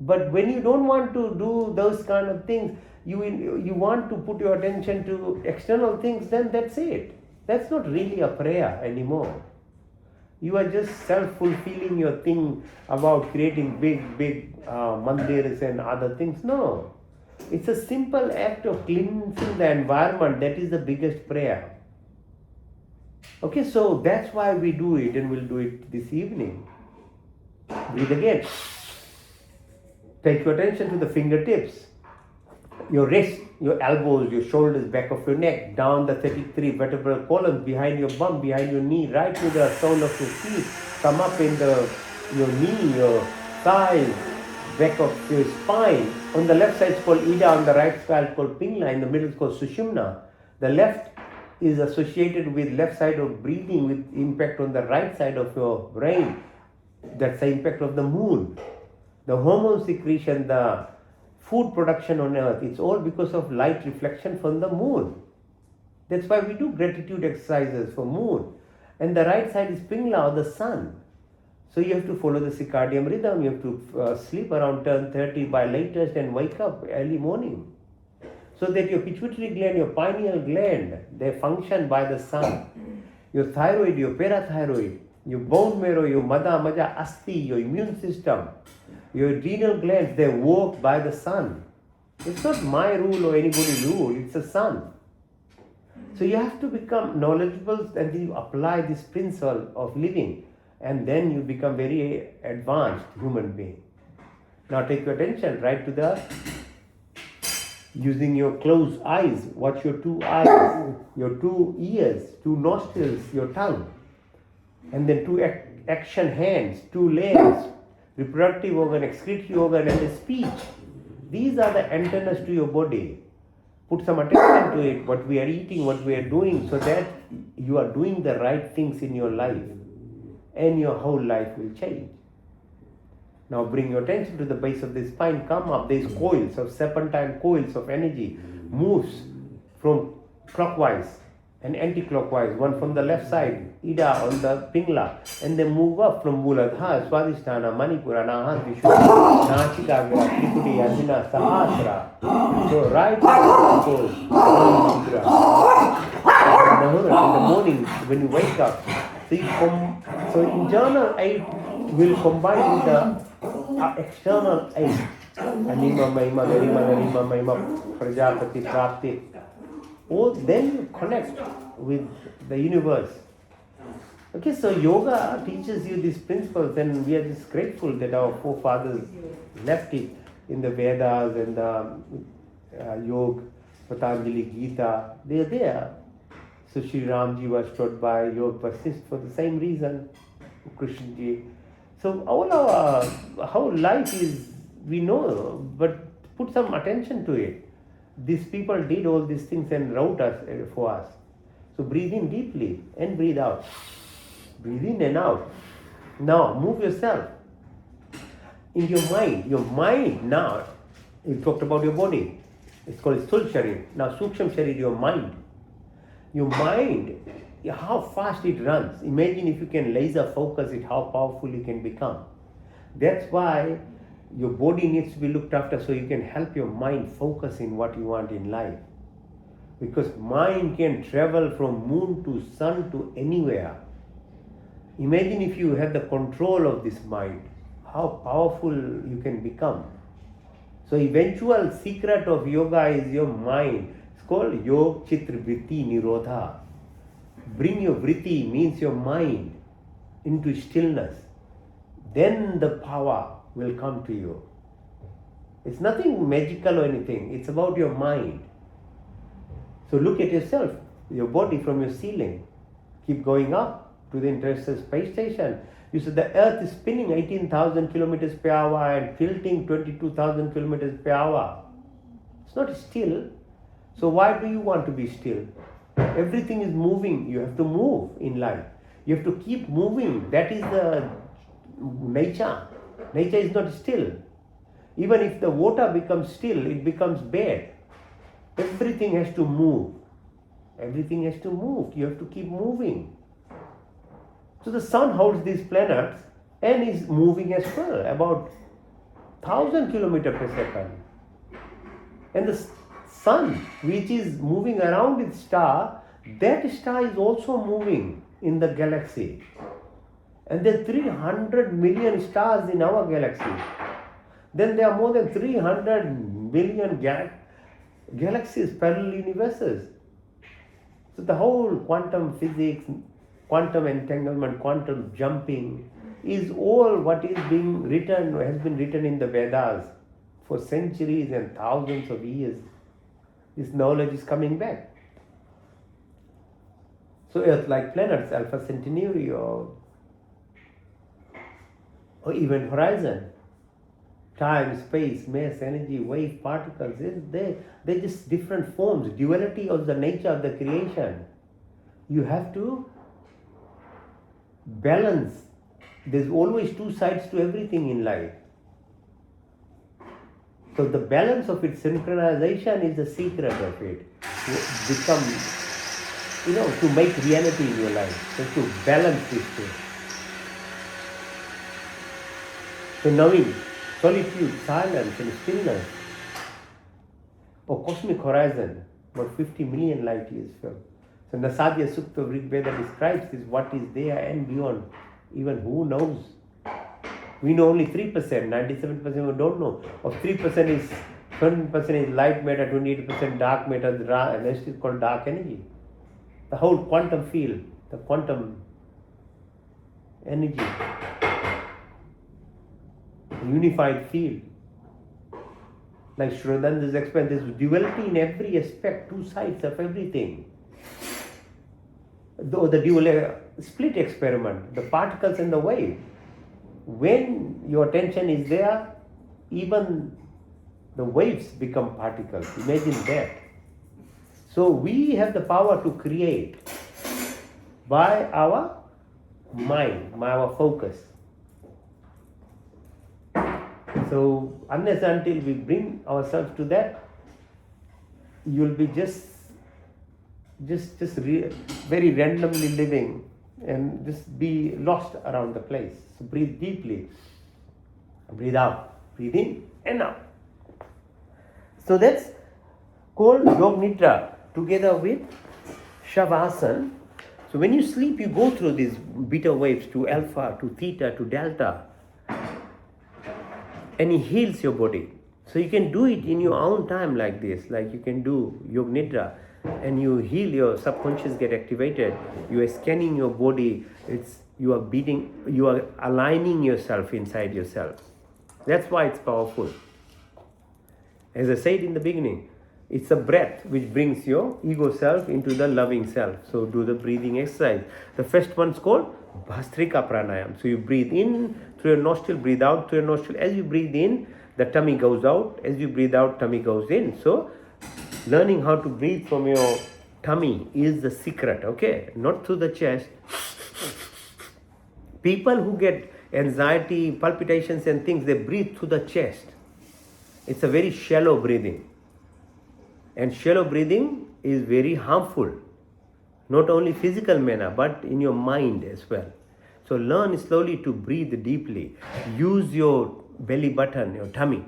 But when you don't want to do those kind of things, you want to put your attention to external things, then that's it. That's not really a prayer anymore. You are just self-fulfilling your thing about creating big mandirs and other things. No. It's a simple act of cleansing the environment. That is the biggest prayer. Okay, so that's why we do it, and we'll do it this evening. Breathe again. Take your attention to the fingertips, your wrist, your elbows, your shoulders, back of your neck, down the 33 vertebral columns, behind your bum, behind your knee, right to the sole of your feet. Come up in your knee, your thighs, back of your spine. On the left side is called Ida, on the right side is called Pingla, in the middle is called Sushumna. The left is associated with left side of breathing with impact on the right side of your brain. That's the impact of the moon. The hormone secretion, the food production on earth, it's all because of light reflection from the moon. That's why we do gratitude exercises for moon. And the right side is Pingla, or the sun. So you have to follow the circadian rhythm. You have to sleep around 10:30 by latest and wake up early morning. So that your pituitary gland, your pineal gland, they function by the sun. Your thyroid, your parathyroid, your bone marrow, your mada, maja, asti, your immune system, your adrenal glands, they work by the sun. It's not my rule or anybody's rule, it's the sun. So you have to become knowledgeable and you apply this principle of living, and then you become very advanced human being. Now take your attention right to the, using your closed eyes, watch your two eyes, your two ears, two nostrils, your tongue, and then two action hands, two legs, reproductive organ, excretory organ, and the speech. These are the antennas to your body. Put some attention to it, what we are eating, what we are doing, so that you are doing the right things in your life, and your whole life will change. Now bring your attention to the base of the spine, come up, these coils of serpentine coils of energy, moves from clockwise and anti-clockwise, one from the left side, Ida on the Pingla, and then move up from Muladhara, Swadhisthana, Manipura, Naha, Vishuddha, Nachika, Tripudi, Ajna, Sahasra. So right goes in the morning when you wake up. So internal aid will combine with the external aid. Anima Mahima Garima Garima Mahima Prajapati Prapti. Oh, then you connect with the universe. Okay, so yoga teaches you these principles, and we are just grateful that our forefathers left it in the Vedas and the Yoga, Patanjali Gita. They are there. So Sri Ramji was taught by Yoga Vasishtha for the same reason, Krishnaji. So all our how life is, we know, but put some attention to it. These people did all these things and wrote us for us. So breathe in deeply and breathe out. Breathe in and out. Now move yourself. In your mind now, you talked about your body. It's called Sthul Sharir. Now Suksham Sharir, your mind. Your mind, how fast it runs. Imagine if you can laser focus it, how powerful you can become. That's why your body needs to be looked after, so you can help your mind focus in what you want in life. Because mind can travel from moon to sun to anywhere. Imagine if you have the control of this mind, how powerful you can become. So eventual secret of yoga is your mind. It's called Yog Chitra Vritti Nirodha. Bring your vritti, means your mind, into stillness. Then the power will come to you. It's nothing magical or anything. It's about your mind. So look at yourself, your body from your ceiling. Keep going up to the International Space Station. You see the Earth is spinning 18,000 kilometers per hour and tilting 22,000 kilometers per hour. It's not still. So why do you want to be still? Everything is moving. You have to move in life. You have to keep moving. That is the nature. Nature is not still. Even if the water becomes still, it becomes bad. Everything has to move. Everything has to move. You have to keep moving. So the sun holds these planets and is moving as well, about 1,000 kilometers per second. And the sun, which is moving around its star, that star is also moving in the galaxy. And there are 300 million stars in our galaxy. Then there are more than 300 million galaxies, parallel universes. So the whole quantum physics, quantum entanglement, quantum jumping is all what is being written, has been written in the Vedas for centuries and thousands of years. This knowledge is coming back. So Earth-like planets, Alpha Centauri or Event Horizon, time, space, mass, energy, wave, particles, they're just different forms, duality of the nature of the creation. You have to balance. There's always two sides to everything in life. So the balance of it, synchronization is the secret of it. To become, to make reality in your life. So to balance this thing. So knowing solitude, silence and stillness. Or cosmic horizon, about 50 million light years from. So Nasadya Sukta of Rig Veda describes this, what is there and beyond. Even who knows? We know only 3%, 97% we don't know. Of 3% is 20% is light matter, 28% dark matter, the rest is called dark energy. The whole quantum field, the quantum energy, the unified field. Like Shraddhananda's explained, there's duality in every aspect, two sides of everything. The dual split experiment, the particles and the wave. When your attention is there, even the waves become particles. Imagine that. So we have the power to create by our mind, by our focus. So unless until we bring ourselves to that, you'll be just very randomly living and just be lost around the place. So breathe deeply, breathe out, breathe in and out. So that's called Yog Nidra together with Shavasana. So when you sleep, you go through these beta waves to alpha, to theta, to delta, and it heals your body. So you can do it in your own time like this, like you can do Yog Nidra, and you heal, your subconscious get activated, you are scanning your body, you are beating, you are aligning yourself inside yourself. That's why it's powerful. As I said in the beginning, it's a breath which brings your ego self into the loving self. So do the breathing exercise. The first one's called Bhastrika Pranayam. So you breathe in through your nostril, breathe out through your nostril. As you breathe in, the tummy goes out. As you breathe out, tummy goes in. So learning how to breathe from your tummy is the secret, okay? Not through the chest. People who get anxiety, palpitations and things, they breathe through the chest. It's a very shallow breathing. And shallow breathing is very harmful, not only physical manner, but in your mind as well. So learn slowly to breathe deeply. Use your belly button, your tummy.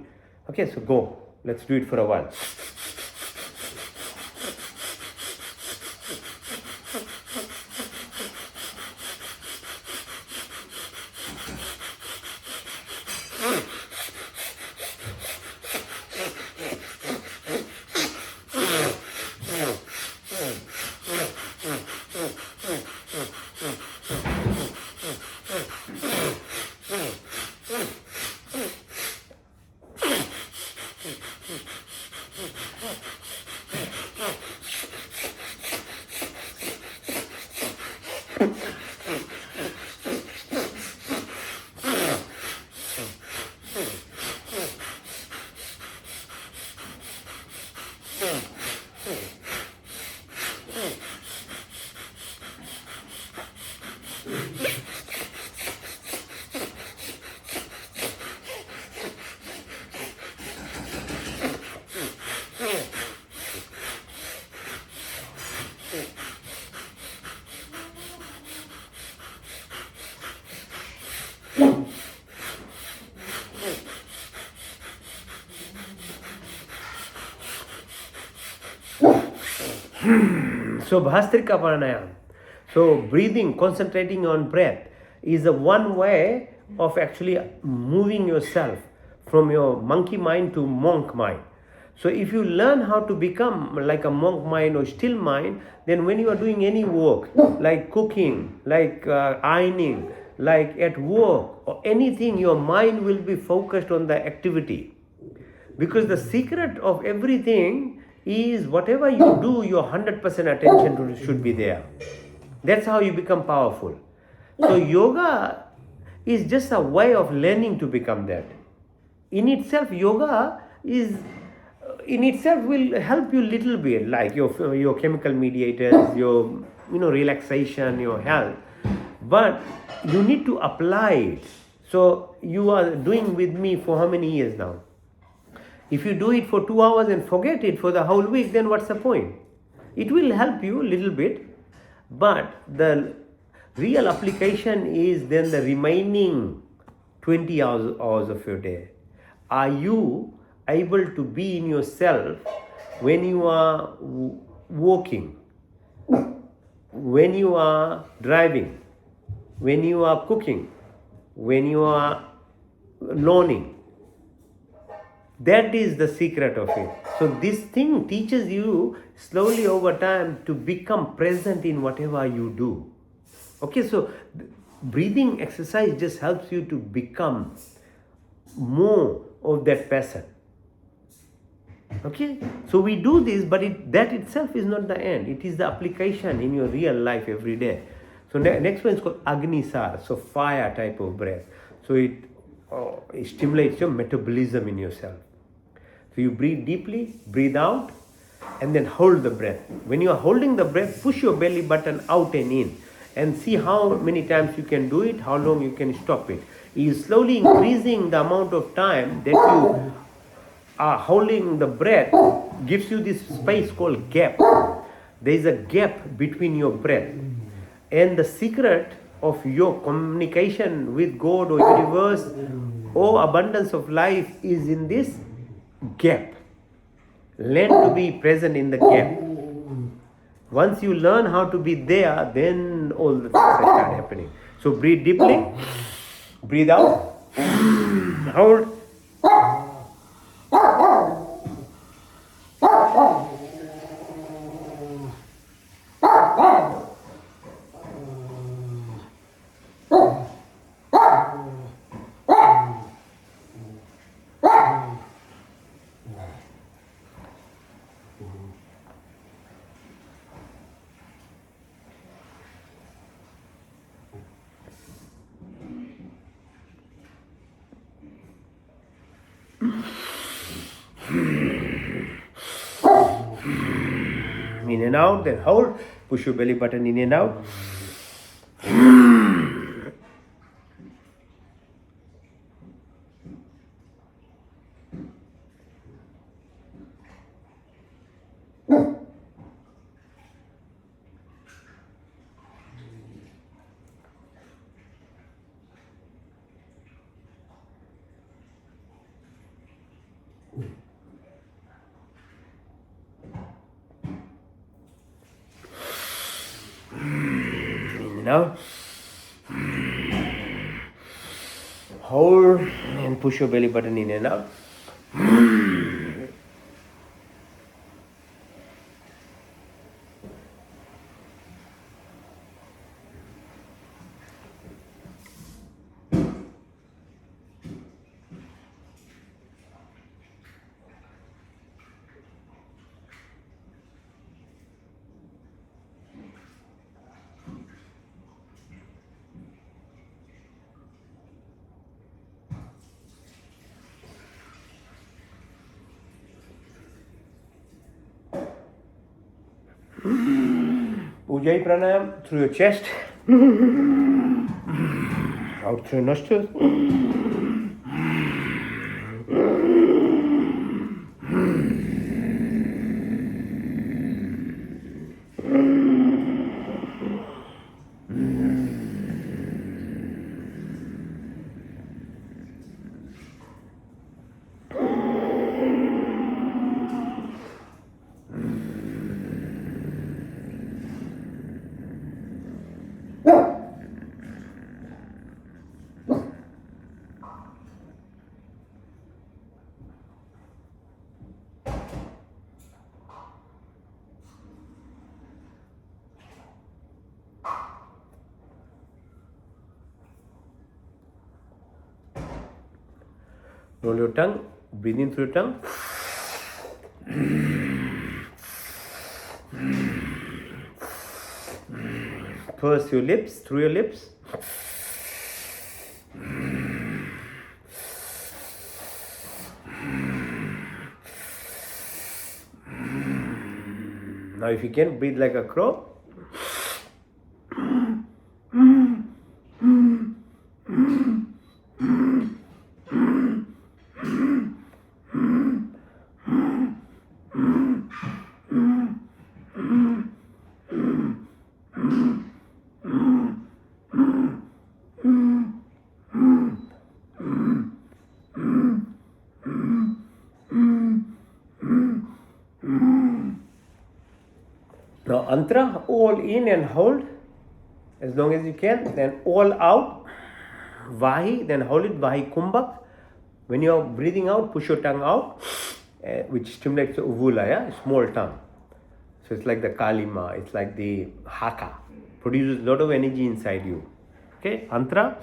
Okay, so go. Let's do it for a while. So Bhastrika Pranayam. So breathing, concentrating on breath is a one way of actually moving yourself from your monkey mind to monk mind. So if you learn how to become like a monk mind or still mind, then when you are doing any work, like cooking, like ironing, like at work or anything, your mind will be focused on the activity. Because the secret of everything is whatever you do, your 100% attention should be there. That's how you become powerful. So yoga is just a way of learning to become that. In itself, yoga will help you little bit, like your chemical mediators, your relaxation, your health. But you need to apply it. So you are doing with me for how many years now? If you do it for 2 hours and forget it for the whole week, then what's the point? It will help you a little bit, but the real application is then the remaining 20 hours of your day. Are you able to be in yourself when you are walking, when you are driving, when you are cooking, when you are learning? That is the secret of it. So this thing teaches you slowly over time to become present in whatever you do. Okay, so breathing exercise just helps you to become more of that person. Okay, so we do this, but that itself is not the end. It is the application in your real life every day. So next one is called Agnisar, so fire type of breath. So it stimulates your metabolism in yourself. So you breathe deeply, breathe out, and then hold the breath. When you are holding the breath, push your belly button out and in, and see how many times you can do it, how long you can stop it. You are slowly increasing the amount of time that you are holding the breath, gives you this space called gap. There is a gap between your breath. And the secret of your communication with God or universe or abundance of life is in this gap. Learn to be present in the gap. Once you learn how to be there, then all the things start happening. So breathe deeply, breathe out, hold, In and out, then hold. Push your belly button in and out. In and out. Hold and push your belly button in and out. Ujjayi pranayam through your chest, out through your nostrils. Roll your tongue, breathe in through your tongue. Purse your lips, through your lips. Now if you can, breathe like a crow. Now antra, all in and hold as long as you can, then all out, vahi, then hold it, vahi kumbhak. When you are breathing out, push your tongue out, which stimulates the uvula, small tongue. So it's like the kalima, it's like the haka, produces a lot of energy inside you. Okay, antra.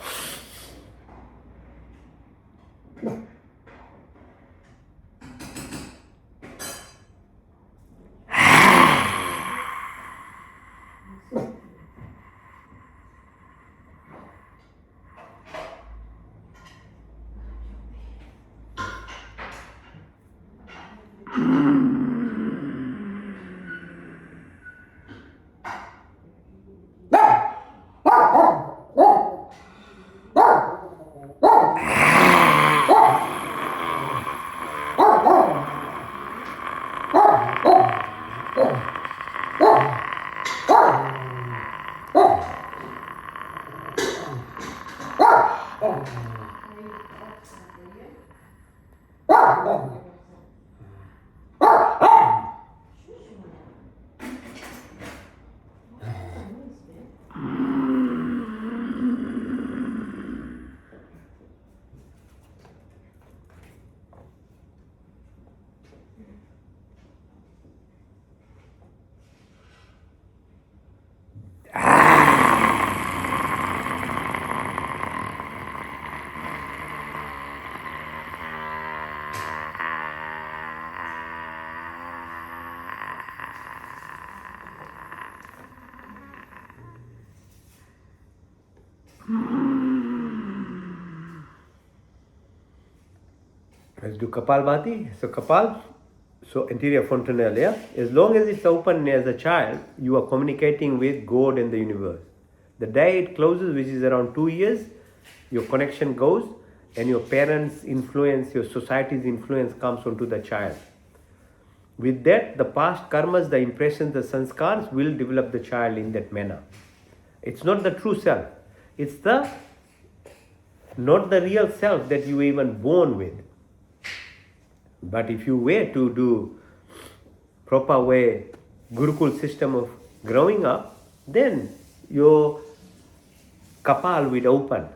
Let's do Kapalbhati. So Kapal, so anterior fontanelle, yeah? As long as it's open as a child, you are communicating with God and the universe. The day it closes, which is around 2 years, your connection goes and your parents' influence, your society's influence comes onto the child. With that, the past karmas, the impressions, the sanskars will develop the child in that manner. It's not the true self. It's the not the real self that you were even born with. But if you were to do proper way Gurukul system of growing up, then your Kapal will open.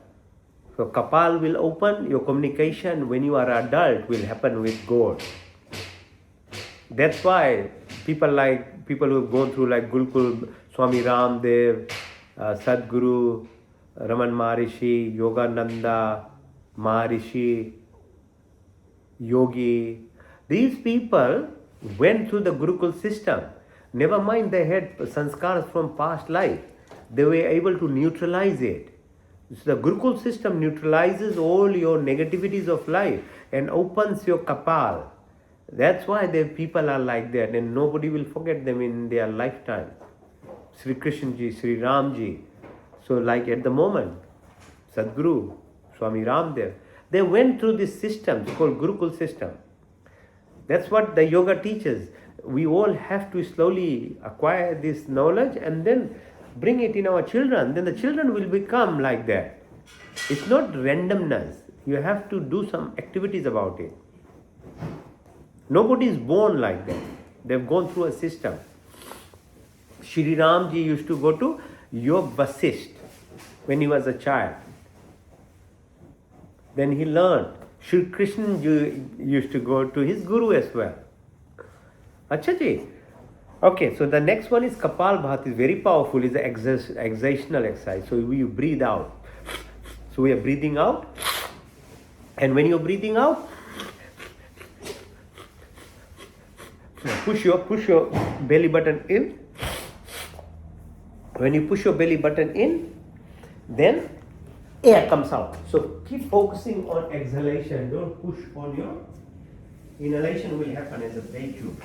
So Kapal will open, your communication when you are adult will happen with God. That's why people who have gone through like Gurukul, Swami Ramdev, Sadguru, Raman Maharishi, Yogananda, Maharishi, Yogi, these people went through the Gurukul system. Never mind they had sanskars from past life. They were able to neutralize it. So the Gurukul system neutralizes all your negativities of life and opens your kapal. That's why the people are like that, and nobody will forget them in their lifetime. Sri Krishnaji, Sri Ramji. So like at the moment, Sadguru, Swami Ramdev, they went through this system, it's called Gurukul system. That's what the yoga teaches. We all have to slowly acquire this knowledge and then bring it in our children. Then the children will become like that. It's not randomness. You have to do some activities about it. Nobody is born like that. They've gone through a system. Shri Ramji used to go to Yog Vasisht when he was a child. Then he learned. Shri Krishna used to go to his guru as well. Acha ji. Okay, so the next one is Kapalbhati. It's very powerful. It's an exertional exercise. So you breathe out. So we are breathing out. And when you're breathing out, push your belly button in. When you push your belly button in, then air comes out. So keep focusing on exhalation. Don't push on your inhalation. Will happen as a vacuum.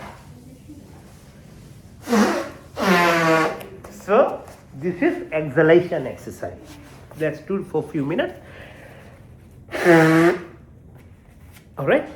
So this is exhalation exercise. Let's do it for a few minutes. All right.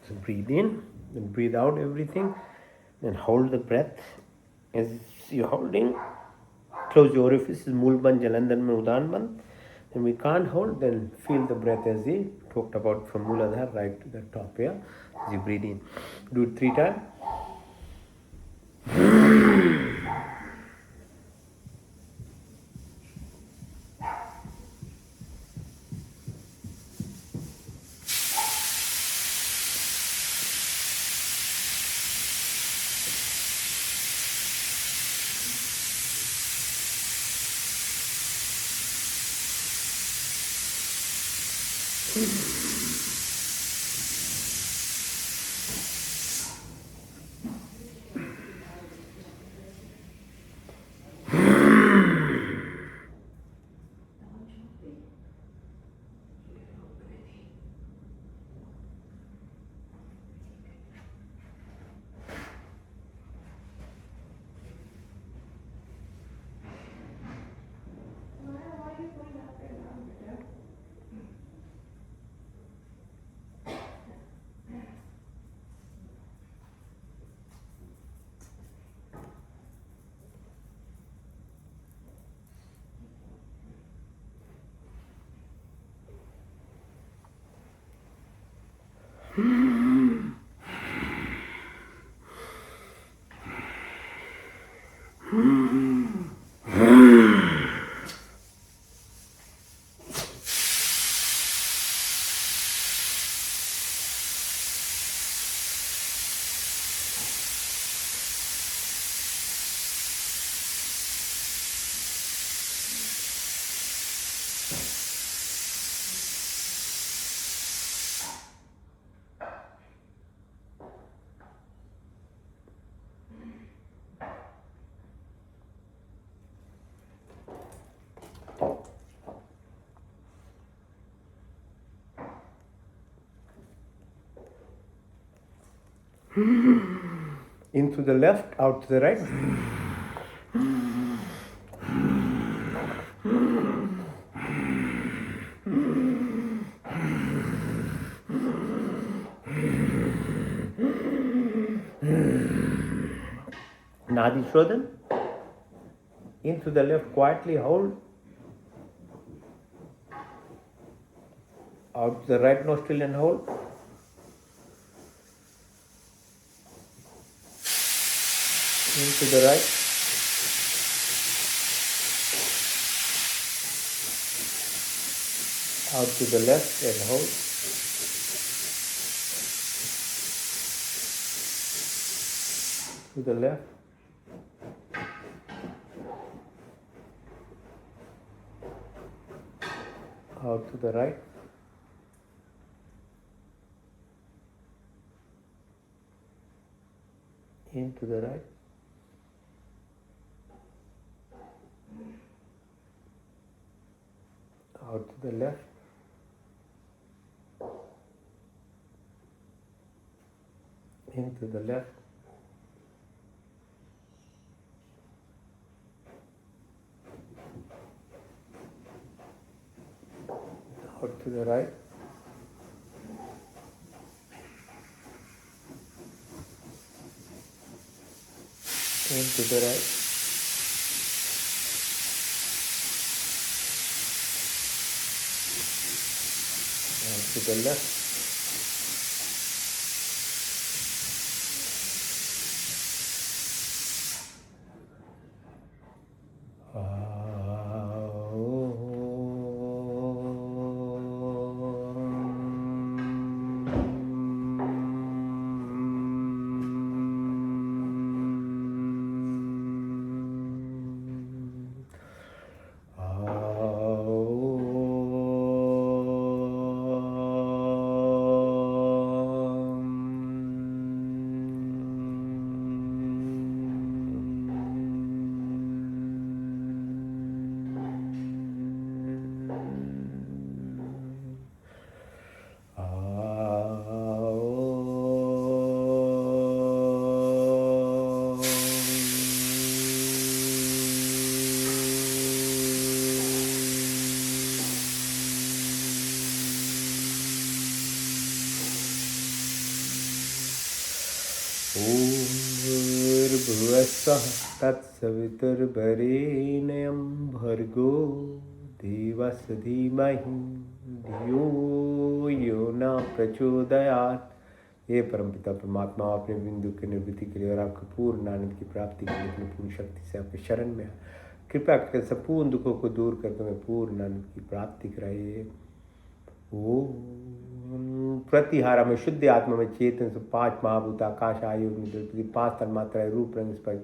So breathe in, then breathe out everything, then hold the breath. As you're holding, close your orifices, Mulban, Jalandhar, Udanban. Then we can't hold, then feel the breath as we talked about from Muladhara right to the top here. As you breathe in. Do it 3 times. In to the left, out to the right. Nadi Shodhan. In to the left, quietly hold. Out to the right nostril and hold. In to the right. Out to the left and hold. To the left. Out to the right. In to the right. Out to the left. In to the left. Out to the right. In to the right. Out to the left. भुवस्सः तत्सवितुर्वरेण्यं भर्गो देवस्य धीमहि धियो यो न प्रचोदयात्। हे परमपिता परमात्मा, अपने बिंदु की निवृत्ति के लिए और आपके पूर्ण आनंद की प्राप्ति के लिए अपनी पूर्ण शक्ति से आपके शरण में कृपया करके संपूर्ण दुखों को दूर करके मैं पूर्ण आनंद की प्राप्ति कराइए। ओम प्रतिहारा में शुद्ध आत्मा में चेतन से 5 महाभूत आकाश आयु 5 तन्मात्राएं रूप रंग स्पर्श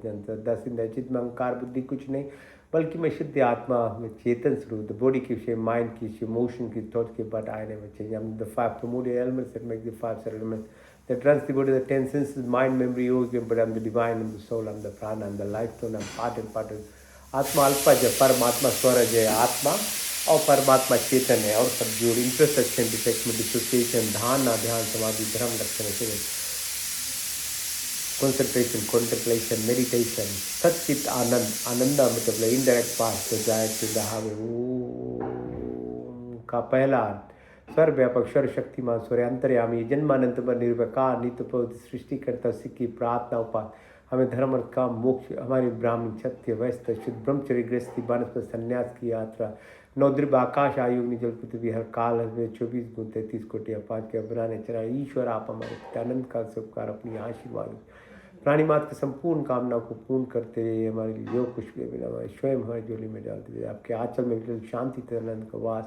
10 इंद्रिय चित्त में अहंकार बुद्धि कुछ नहीं, बल्कि मैं शुद्ध आत्मा में चेतन स्वरूप, बॉडी की विषय, माइंड की विषय, मोशन की, थॉट की, but I never change. I am the 5 primordial elements that make the 5 elements that runs the body, the 10 senses, mind, memory, yoga, but I'm the divine, I'm the soul, I'm the prana, I'm the life stone, I'm part and part of आत्मा अल्पा जय, परमात्मा स्वरज है, आत्मा और परमात्मा चेतन है, और सब जोड़ इंट्रोस्पेक्शन, डिटेक्शन, डिसोसिएशन, ध्यान, ध्यान, समाधि, धर्म, लक्षण से कंसंट्रेशन, कॉन्टेम्पलेशन, मेडिटेशन, सच्चित आनंद, आनंद मतलब इनडायरेक्ट पास तो जाए टू द हावे। ओम का पहला स्वर व्यापक, स्वर शक्तिमान, स्वर अंतर्यामी, जन्मानंत पर निर्विकार, नित्य सृष्टि करता सिक्की प्रार्थना उपास, हमें धर्म और काम मोक्ष, हमारी ब्राह्मण क्षत्रिय वैश्य शुद्ध ब्रह्मचर्य गृहस्थी वानप्रस्थ संन्यास की यात्रा, नवद्वीप आकाश आयु निजल पृथ्वी हर काल में 24 गुण 33 कोटि अपाच के बनाने चला। ईश्वर आप हमारे आनंद का सबकार अपनी आशीर्वाद प्राणी मात्र की संपूर्ण कामना को पूर्ण करते हुए हमारे लिए जो कुछ भी बिना हमारे स्वयं हमारी झोली में डालते हुए आपके आंचल में शांति आनंद का वास,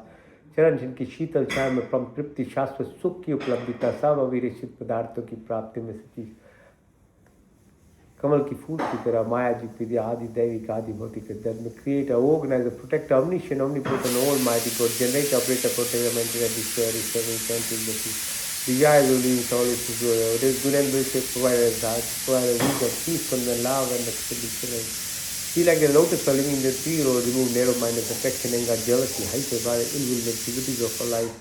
चरण चिन्ह की शीतल छाया में परम तृप्ति, शाश्वत सुख की उपलब्धिता, सब अविरक्षित पदार्थों की प्राप्ति में सच्ची कमल की फूल की तरह माया जी विधि आदि दैविक आदि भौतिक जन्म create organise protect omniscient omnipotent almighty God generate operator protect maintain destroy restore return desire will leave all is good. It is good and blessed provide that provide a week of peace from the love and expedition. Feel like the lotus for living in the tree or remove narrow minded affection, anger, jealousy, hatred by the ill will activities of our life.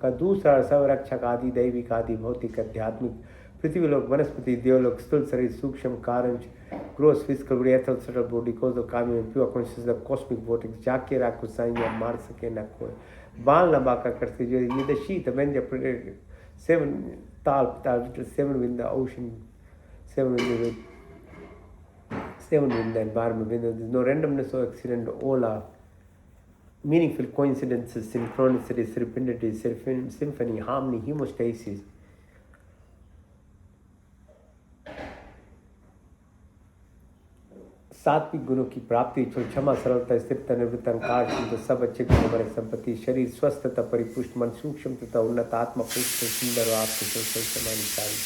का दूसरा संरक्षक आदि दैविक आदि भौतिक आध्यात्मिक पृथ्वी लोक वनस्पति देवलोक स्थूल शरीर सूक्ष्म कारण ग्रोस फिजिकल बॉडी एथल सटल बॉडी कोज ऑफ कामी में प्योर कॉन्शियस द कॉस्मिक वोटिक जाके राखो साईं या मार सके ना कोई बाल ना बाका करते जो ये द शीत व्हेन द सेवन ताल ताल seven with the ocean seven with the environment with no randomness or accident, all are meaningful coincidences, synchronicity, serendipity, symphony, harmony, hemostasis. सात्विक गुणों की प्राप्ति, क्षमा, सरलता, स्थिरता, निवृत्त, अहंकार, शुद्ध, सब अच्छे गुण हमारे संपत्ति, शरीर स्वस्थ तथा परिपुष्ट, मन सूक्ष्म तथा उन्नत, आत्मा पुष्ट सुंदर और आपके समानी सारी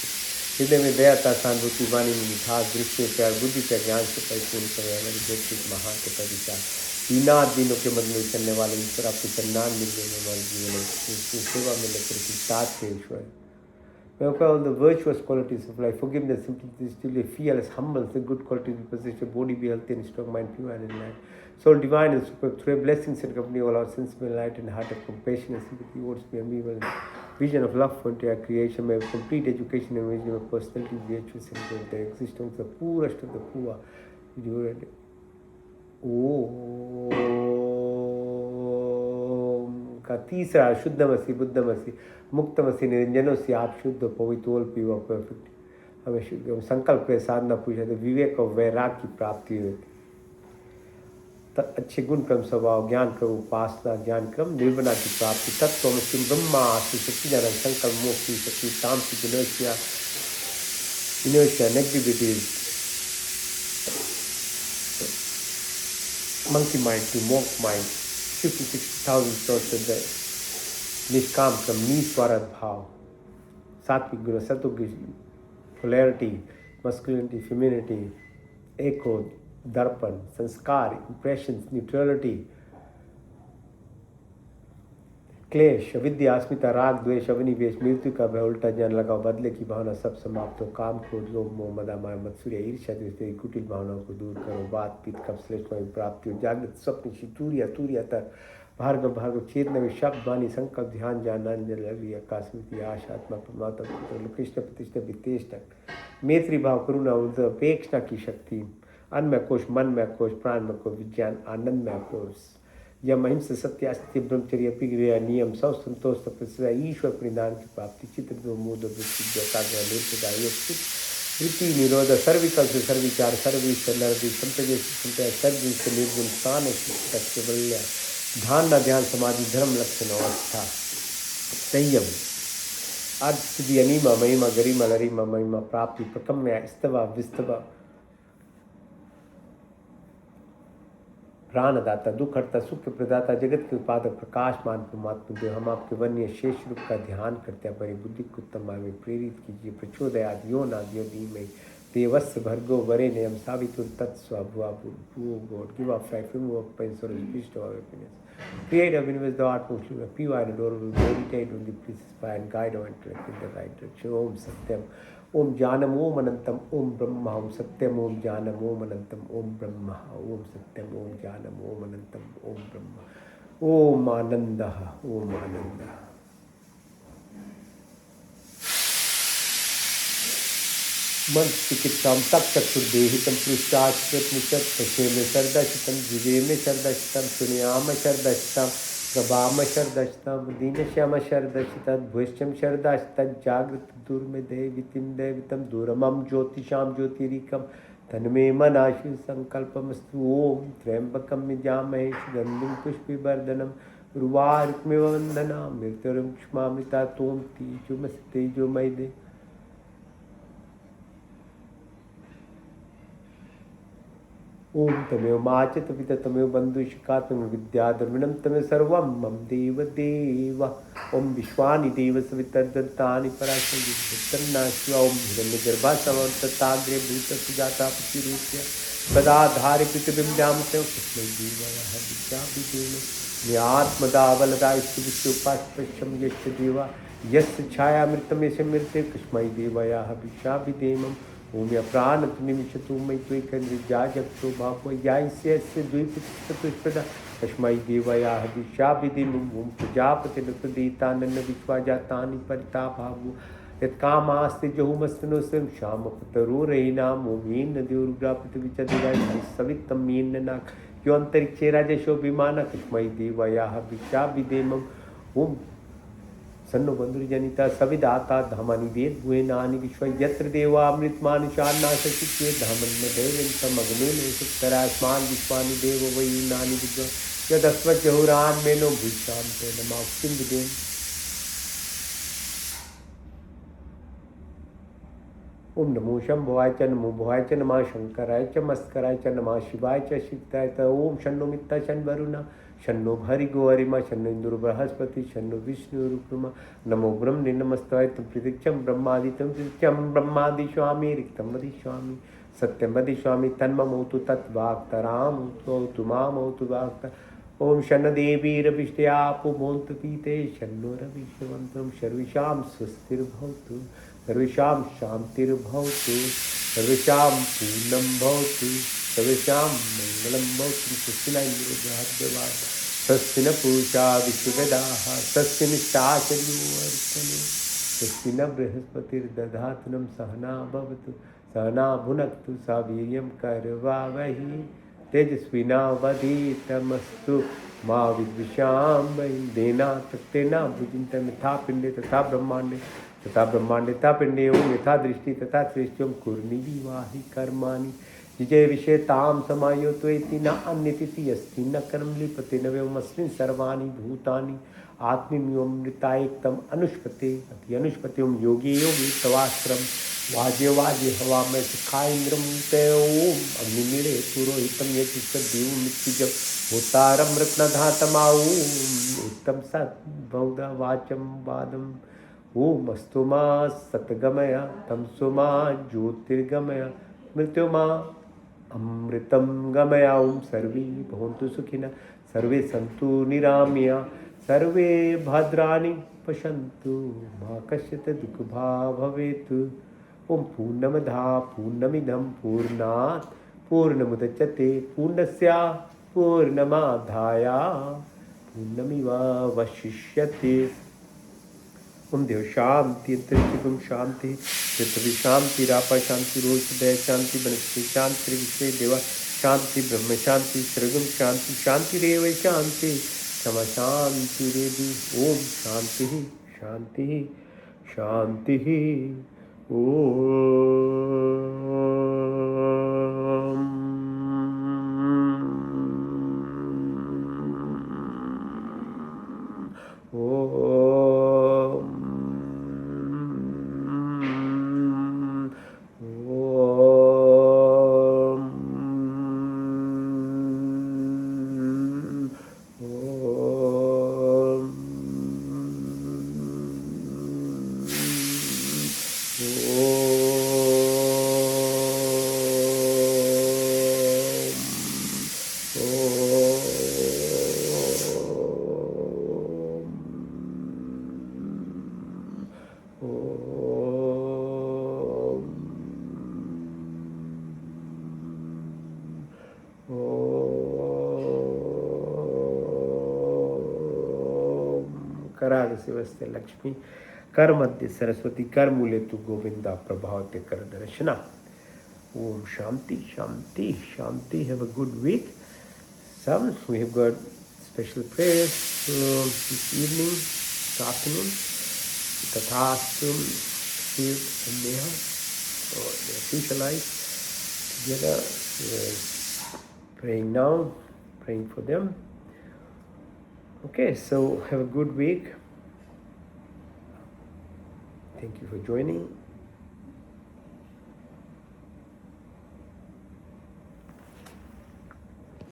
हृदय में दयाता, सहानुभूति, वाणी में मिठास, दृष्टि में प्यार, बुद्धि से ज्ञान से परिपूर्ण करे हमारी व्यक्ति महान के विचार, दीनाथ दिनों के मन में चलने वाले ईश्वर आपके चन्नान मिलने में हमारे जीवन सेवा में लेकर तात के ईश्वर। May all the virtuous qualities of life, forgiveness, simplicity, stillness, fearless, humbleness, the good qualities we possess, your body be healthy and strong, mind pure and enlightened, soul divine and super, through blessings and company, all our sensible light and heart of compassion and sympathy towards me and evil, vision of love for entire creation, may have complete education and wisdom of personality, virtuous and the existence, the poorest of the poor, का तीसरा शुद्धमसी बुद्धमसी मुक्तमसी निरंजनोसी, आप शुद्ध पवित्र पीवा perfect, हमें शुद्ध संकल्प के साधना पूछा तो विवेक और वैराग की प्राप्ति होती, अच्छे गुण क्रम स्वभाव, ज्ञान क्रम उपासना, ज्ञान क्रम निर्वना की प्राप्ति, तत्व में ब्रह्मा सच्चिदानंद संकल्प मोक्ष की शक्ति, तामसिक inertia negativities, monkey mind to monk mind, 50,000 thoughts a day, निष्काम क्रम, निस्वार्थ भाव, सात्विक गुण, सत्व polarity, masculinity, femininity, एको, दर्पण, संस्कार, impressions, neutrality, क्लेश, अविद्या, अस्मिता, राग, द्वेष, अविनिवेश, मृत्यु का भय, उल्टा ज्ञान लगाओ, बदले की भावना सब समाप्त हो, काम, क्रोध, लोभ, मोह, मद, माया, मत्सर्य, ईर्ष्या, द्वेष, कुटिल भावनाओं को दूर करो, बात, पित्त, कफ, श्लेष्म में प्राप्ति हो, जागृत, स्वप्न, तूर्या, तूर्यातर, भार्गव, भार्गव, चेतना में शब्द, वाणी, संकल्प, ध्यान, ज्ञानांजन, लवली, आकाशमिति, आशा, आत्मा, परमात्मा, कृष्ण, प्रतिष्ठा, वितेष्टक, मैत्री भाव, करुणा, अपेक्षा की शक्ति, अन्न में कोश, मन में कोश, प्राण में कोश, विज्ञान, आनंद में कोश, यम अहिंसा सत्य अस्त्य ब्रह्मचर्य अपरिग्रह नियम सौ संतोष तपस्या ईश्वर परिधान की प्राप्ति चित्र दो मोद वृत्ति निरोध सर्विकल्प सर्विचार सर्विश्वर नरदि संतजय सर्वगुण से निर्गुण स्थान बल्य ध्यान न ध्यान समाधि धर्म लक्षण अवस्था संयम अर्थ सिद्धि अनिमा महिमा गरिमा लरिमा महिमा प्राप्ति प्रकम्य स्तवा विस्तवा प्राणदाता दुख हरता सुख प्रदाता जगत के उत्पादक प्रकाशमान परमात्मा देव हम आपके वन्य शेष रूप का ध्यान करते हैं हमारी बुद्धि को उत्तम मार्ग में प्रेरित कीजिए प्रचोदयाद यो नादियो धीमहि देवस्य भर्गो वरेण्यं सावितुर तत्स्वभुवा God give up life remove up pain sorrow peace to our happiness create a universe the art motion a pure and adorable meditate on the precepts and guide our intellect in the right direction om satyam ओम ज्ञानम ओम अनंतम ओम ब्रह्मा ओम सत्यम ओम ज्ञानम ओम अनंतम ओम ब्रह्मा ओम सत्यम ओम ज्ञानम ओम अनंतम ओम ब्रह्मा ओम आनंद ओम आनंद मन चिकित्सा तप चक्षुर्देहितम पृष्ठाचकृतनिषत् पश्ये में शरदशितम जिवे में शरदशितम सुनियाम शरदशितम प्रभाम शरदशितम दीनश्याम शरदशितम भुष्यम शरदशितम जागृत दुर्मेदेवितिम देवितम दूरमम ज्योतिषाम ज्योतिरिकम तन्मे मनाशु संकल्पमस्तु ओम त्र्यंबकम यजामहे सुगंधिं पुष्पिवर्धनम उर्वारुकमिव वंदना मृत्युर्म क्षमामृता तोम तेजोमय दे ओम तमेव माच तपित तमेव बंधुशिखा तमेव विद्या द्रविणम तमेव सर्वं मम देव देव ओम विश्वानि देव सवितर्दत्तानि पराशक्तिर्ना शिवा ओम हिरण्यगर्भा समवर्तताग्रे भूतसुजाता पतिरूप्य सदाधारि पृथिवीं से कृष्ण देवाय विद्याभिदेव नियात्मदावलदा इष्टविष्टुपास्पश्यम यस्य देवा यस्य छायामृतं यस्य मृते कृष्ण देवाय विद्याभिदेवम् ओम या प्राण निमिषतु मयि त्वैकन्द्रिजा जगतो भावो यास्य द्विपतिष्प्रदा तस्मै देवाय दिशाभिधिम् ओम प्रजापतिर्प्रदीतानन्न विश्वाजातानि परिताभावो यत्कामास्ति जहुमस्तनो स्वयं श्यामपतरोरयिणाम् ओम येन देवरुग्रापतिविचदिवाय सवितं येन नाक यो अंतरिक्षे राजशो विमान तस्मै देवाय दिशाभिधेमम् ओम सन्नो बंधुर्जनिता सविदाता धामानि वेद भुवनानि विश्व यत्र देवामृतमानि शान्नाशचित्ते धामन्य देवन्तमग्नेन सुतरास्मान् विश्वानि देव वैनानि विद्वा यदस्वज्जहुरान्मेनो भूषां ते नमास्तिं विदेन ओम नमो शंभवाय च नमो भवाय च नमः शंकराय च मस्कराय च नमः शिवाय च शिवाय च ओम शन्नो मित्ता शन वरुणा शन्नो भरिगो अरिमा शन्नो इंद्र बृहस्पति शन्नो विष्णु रुक्रमा नमो ब्रह्मणे नमस्ताय तम प्रतीक्षम ब्रह्मादित्यम प्रतीक्षम ब्रह्मादि स्वामी रिक्तम वदिष्यामि सत्यम वदिष्यामि तन्ममोतु तद्वाक्तराम तु मामोतु वाक्त ओम शन देवी रविष्ट्यापो मोन्तु पीते शन्नो रविश्वंतम सर्वेषां स्वस्तिर्भवतु सर्वेषां शान्तिर्भवतु सर्वेषां पूर्णं भवतु सर्वेषां मंगलं भवतु स्वस्ति स्वस्ति न पूषा विश्ववेदाः स्वस्ति निष्ठाचर्योऽर्चने स्वस्ति न बृहस्पतिर्दधातु नं सहना भवतु सहना भुनक्तु सा वीर्यं करवावहि तेजस्विनावधीतमस्तु मा विद्विषावहै देना तत्तेना भुजिन्तं यथा पिण्डे तथा ब्रह्माण्डे तथा पिण्डे ओम यथा दृष्टि तथा सृष्टिं कुर्निवाहि कर्माणि जिजय विषयतां समायोत्वेति न अन्यतिथि अस्ति न कर्म लिपते न व्योमस्मिन् सर्वाणि भूतानि आत्मीयमृतायक्तम अनुष्पते अति अनुष्पते ओम योगी योगी तवाश्रम वाज्य वाज्य हवा में सुखाइंद्रम ते ओम अग्निमीरे पुरोहितम यज्ञ मृत्युजम होतारम रत्नधातमाओ उत्तम सत् बहुधा वाचम वादम ओम अस्तुमा सतगमय तमसुमा ज्योतिर्गमय मृत्युमा अमृतं गमया ओम सर्वे भवन्तु सुखिनः सर्वे सन्तु निरामया सर्वे भद्राणि पश्यन्तु मा कश्चित् दुःखभाग् भवेत् ओम पूर्णमदः पूर्णमिदं पूर्णात् पूर्णमुदच्यते पूर्णस्य पूर्णमादाय पूर्णमेवावशिष्यते ओम देव शांति अंतरिक्षम शांति पृथ्वी शांति रापा शांति रोज दया शांति वनस्पति शांति विषय देवा Shanti, Brahma Shanti, Srigam Shanti, Shanti Reva Shanti, Sama Shanti Revi, Om Shanti, Shanti, Shanti, करागसिवस्ते Lakshmi कर मध्य सरस्वती कर मूले तु गोविंदा प्रभावते कर दर्शना. Om Shanti, Shanti, Shanti. Have a good week. Some we have got special prayers this evening, this afternoon. Tathastu, Shiv and Neha. So they are socialized together. We are praying now, praying for them. Okay, so have a good week. Thank you for joining.